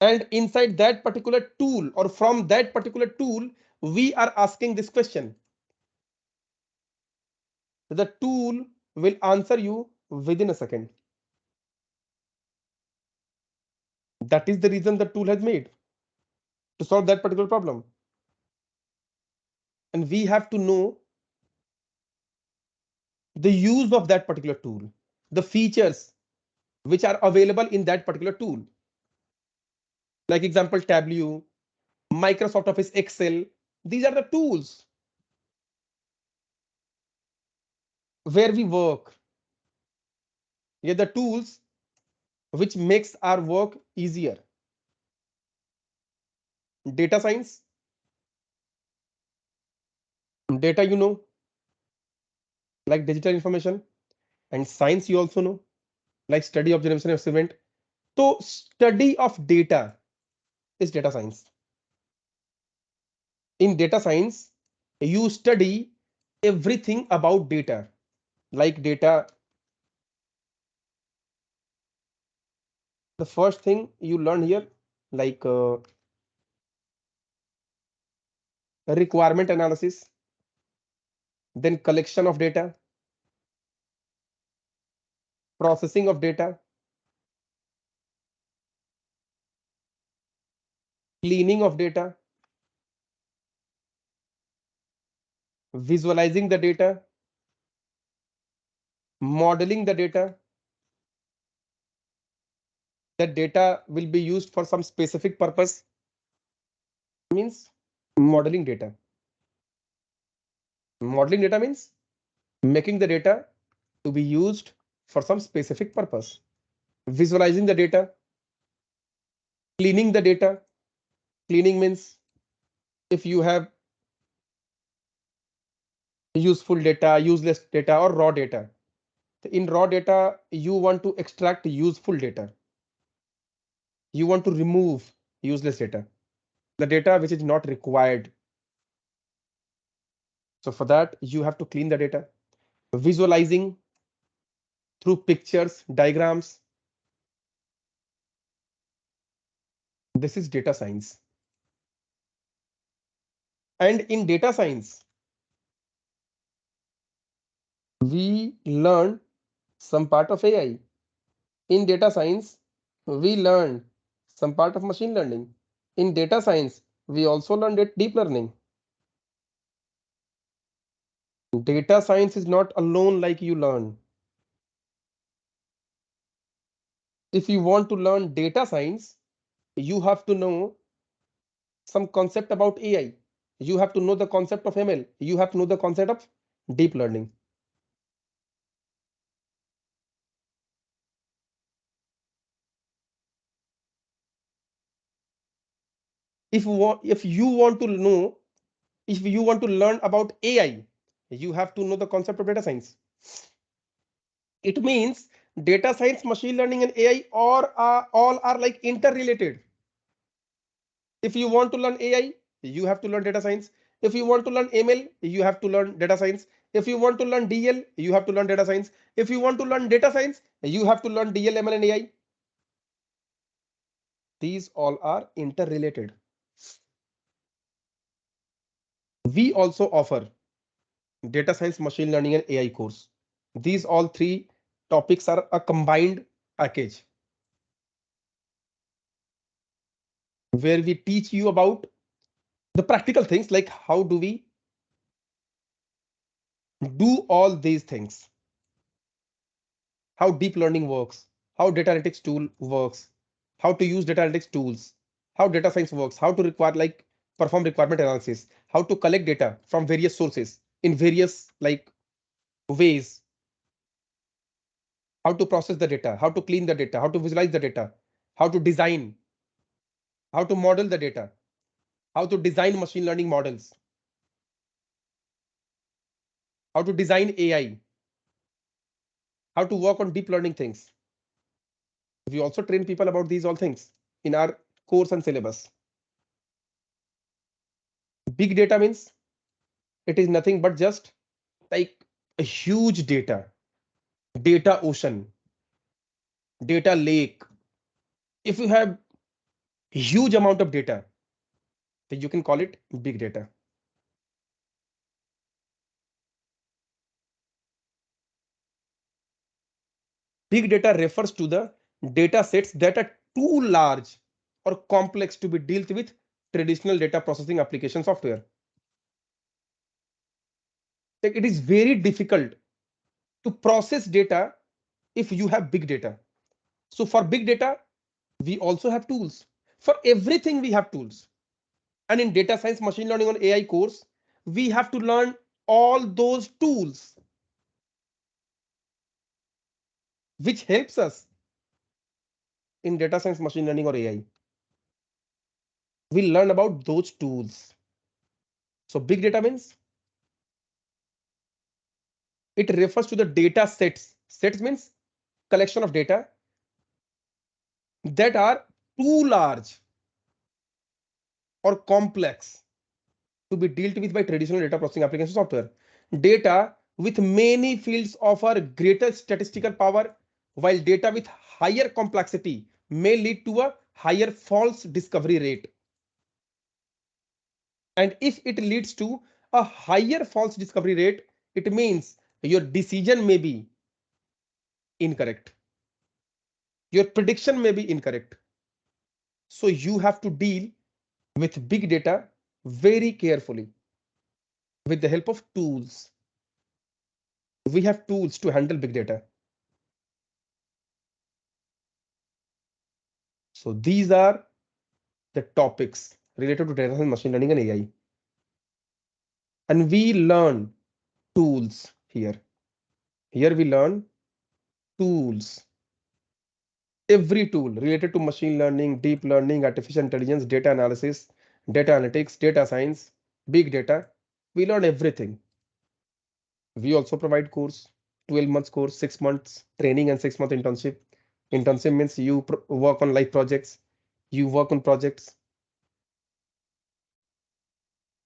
and inside that particular tool or from that particular tool, we are asking this question, the tool will answer you within a second. That is the reason the tool has made to solve that particular problem. And we have to know the use of that particular tool, the features which are available in that particular tool. Like example, Tableau, Microsoft Office Excel. These are the tools where we work. Yeah, the tools which makes our work easier. Data science, data like digital information, and science you also know, like study, observation, experiment. So study of data is data science. In data science, you study everything about data, like data. The first thing you learn here, like requirement analysis, then collection of data, processing of data, cleaning of data, visualizing the data, modeling the data. That data will be used for some specific purpose, means modeling data. Modeling data means making the data to be used for some specific purpose. Visualizing the data, cleaning the data. Cleaning means if you have useful data, useless data, or raw data. In raw data, you want to extract useful data. You want to remove useless data, the data which is not required. So for that, you have to clean the data. Visualizing through pictures, diagrams. This is data science. And in data science, we learn some part of AI. In data science, we learn some part of machine learning. In data science, we also learned deep learning. Data science is not alone like you learn. If you want to learn data science, you have to know some concept about AI. You have to know the concept of ML. You have to know the concept of deep learning. If you want to know, if you want to learn about AI, you have to know the concept of data science. It means data science, machine learning, and AI all are like interrelated. If you want to learn AI, you have to learn data science. If you want to learn ML, you have to learn data science. If you want to learn DL, you have to learn data science. If you want to learn data science, you have to learn DL, ML, and AI. These all are interrelated. We also offer data science, machine learning, and AI course. These all three topics are a combined package where we teach you about the practical things, like how do we do all these things, how deep learning works, how data analytics tool works, how to use data analytics tools, how data science works, how to require like perform requirement analysis, how to collect data from various sources in various like ways, how to process the data, how to clean the data, how to visualize the data, how to design, how to model the data, how to design machine learning models, how to design AI, how to work on deep learning things. We also train people about these all things in our course and syllabus. Big data means it is nothing but just like a huge data ocean, data lake. If you have huge amount of data, then you can call it big data. Big data refers to the data sets that are too large or complex to be dealt with traditional data processing application software. Like it is very difficult to process data if you have big data. So for big data, we also have tools. For everything, we have tools. And in data science, machine learning on AI course, we have to learn all those tools which helps us in data science, machine learning or AI. We learn about those tools. So big data means it refers to the data sets. Sets means collection of data that are too large or complex to be dealt with by traditional data processing application software. Data with many fields offer greater statistical power, while data with higher complexity may lead to a higher false discovery rate. And if it leads to a higher false discovery rate, it means your decision may be incorrect. Your prediction may be incorrect. So you have to deal with big data very carefully with the help of tools. We have tools to handle big data. So these are the topics related to data science, machine learning, and AI. And we learn tools here. Here we learn tools. Every tool related to machine learning, deep learning, artificial intelligence, data analysis, data analytics, data science, big data. We learn everything. We also provide course, 12 months course, 6 months training and 6 month internship. Internship means you work on live projects. You work on projects.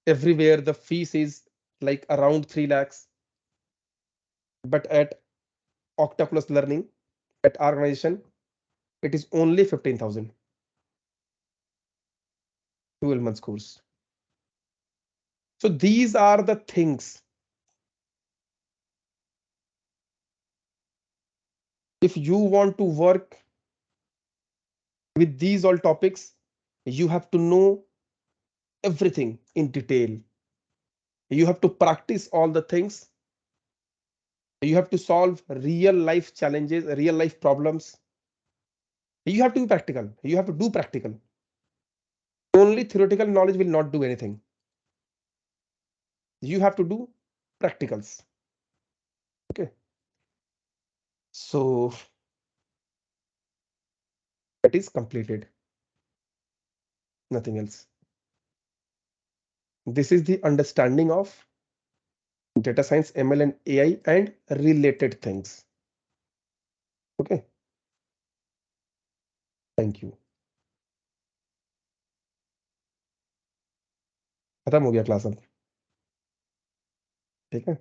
Everywhere the fees is like around 3 lakhs. But at Octopus Learning, at our organization, it is only 15,000. 12 months course. So these are the things. If you want to work with these all topics, you have to know everything in detail. You have to practice all the things. You have to solve real life challenges, real life problems. You have to be practical. You have to do practical. Only theoretical knowledge will not do anything. You have to do practicals. Okay. So that is completed. Nothing else. This is the understanding of data science, ML, and AI and related things. Okay. Thank you. खत्म हो गया class अब ठीक है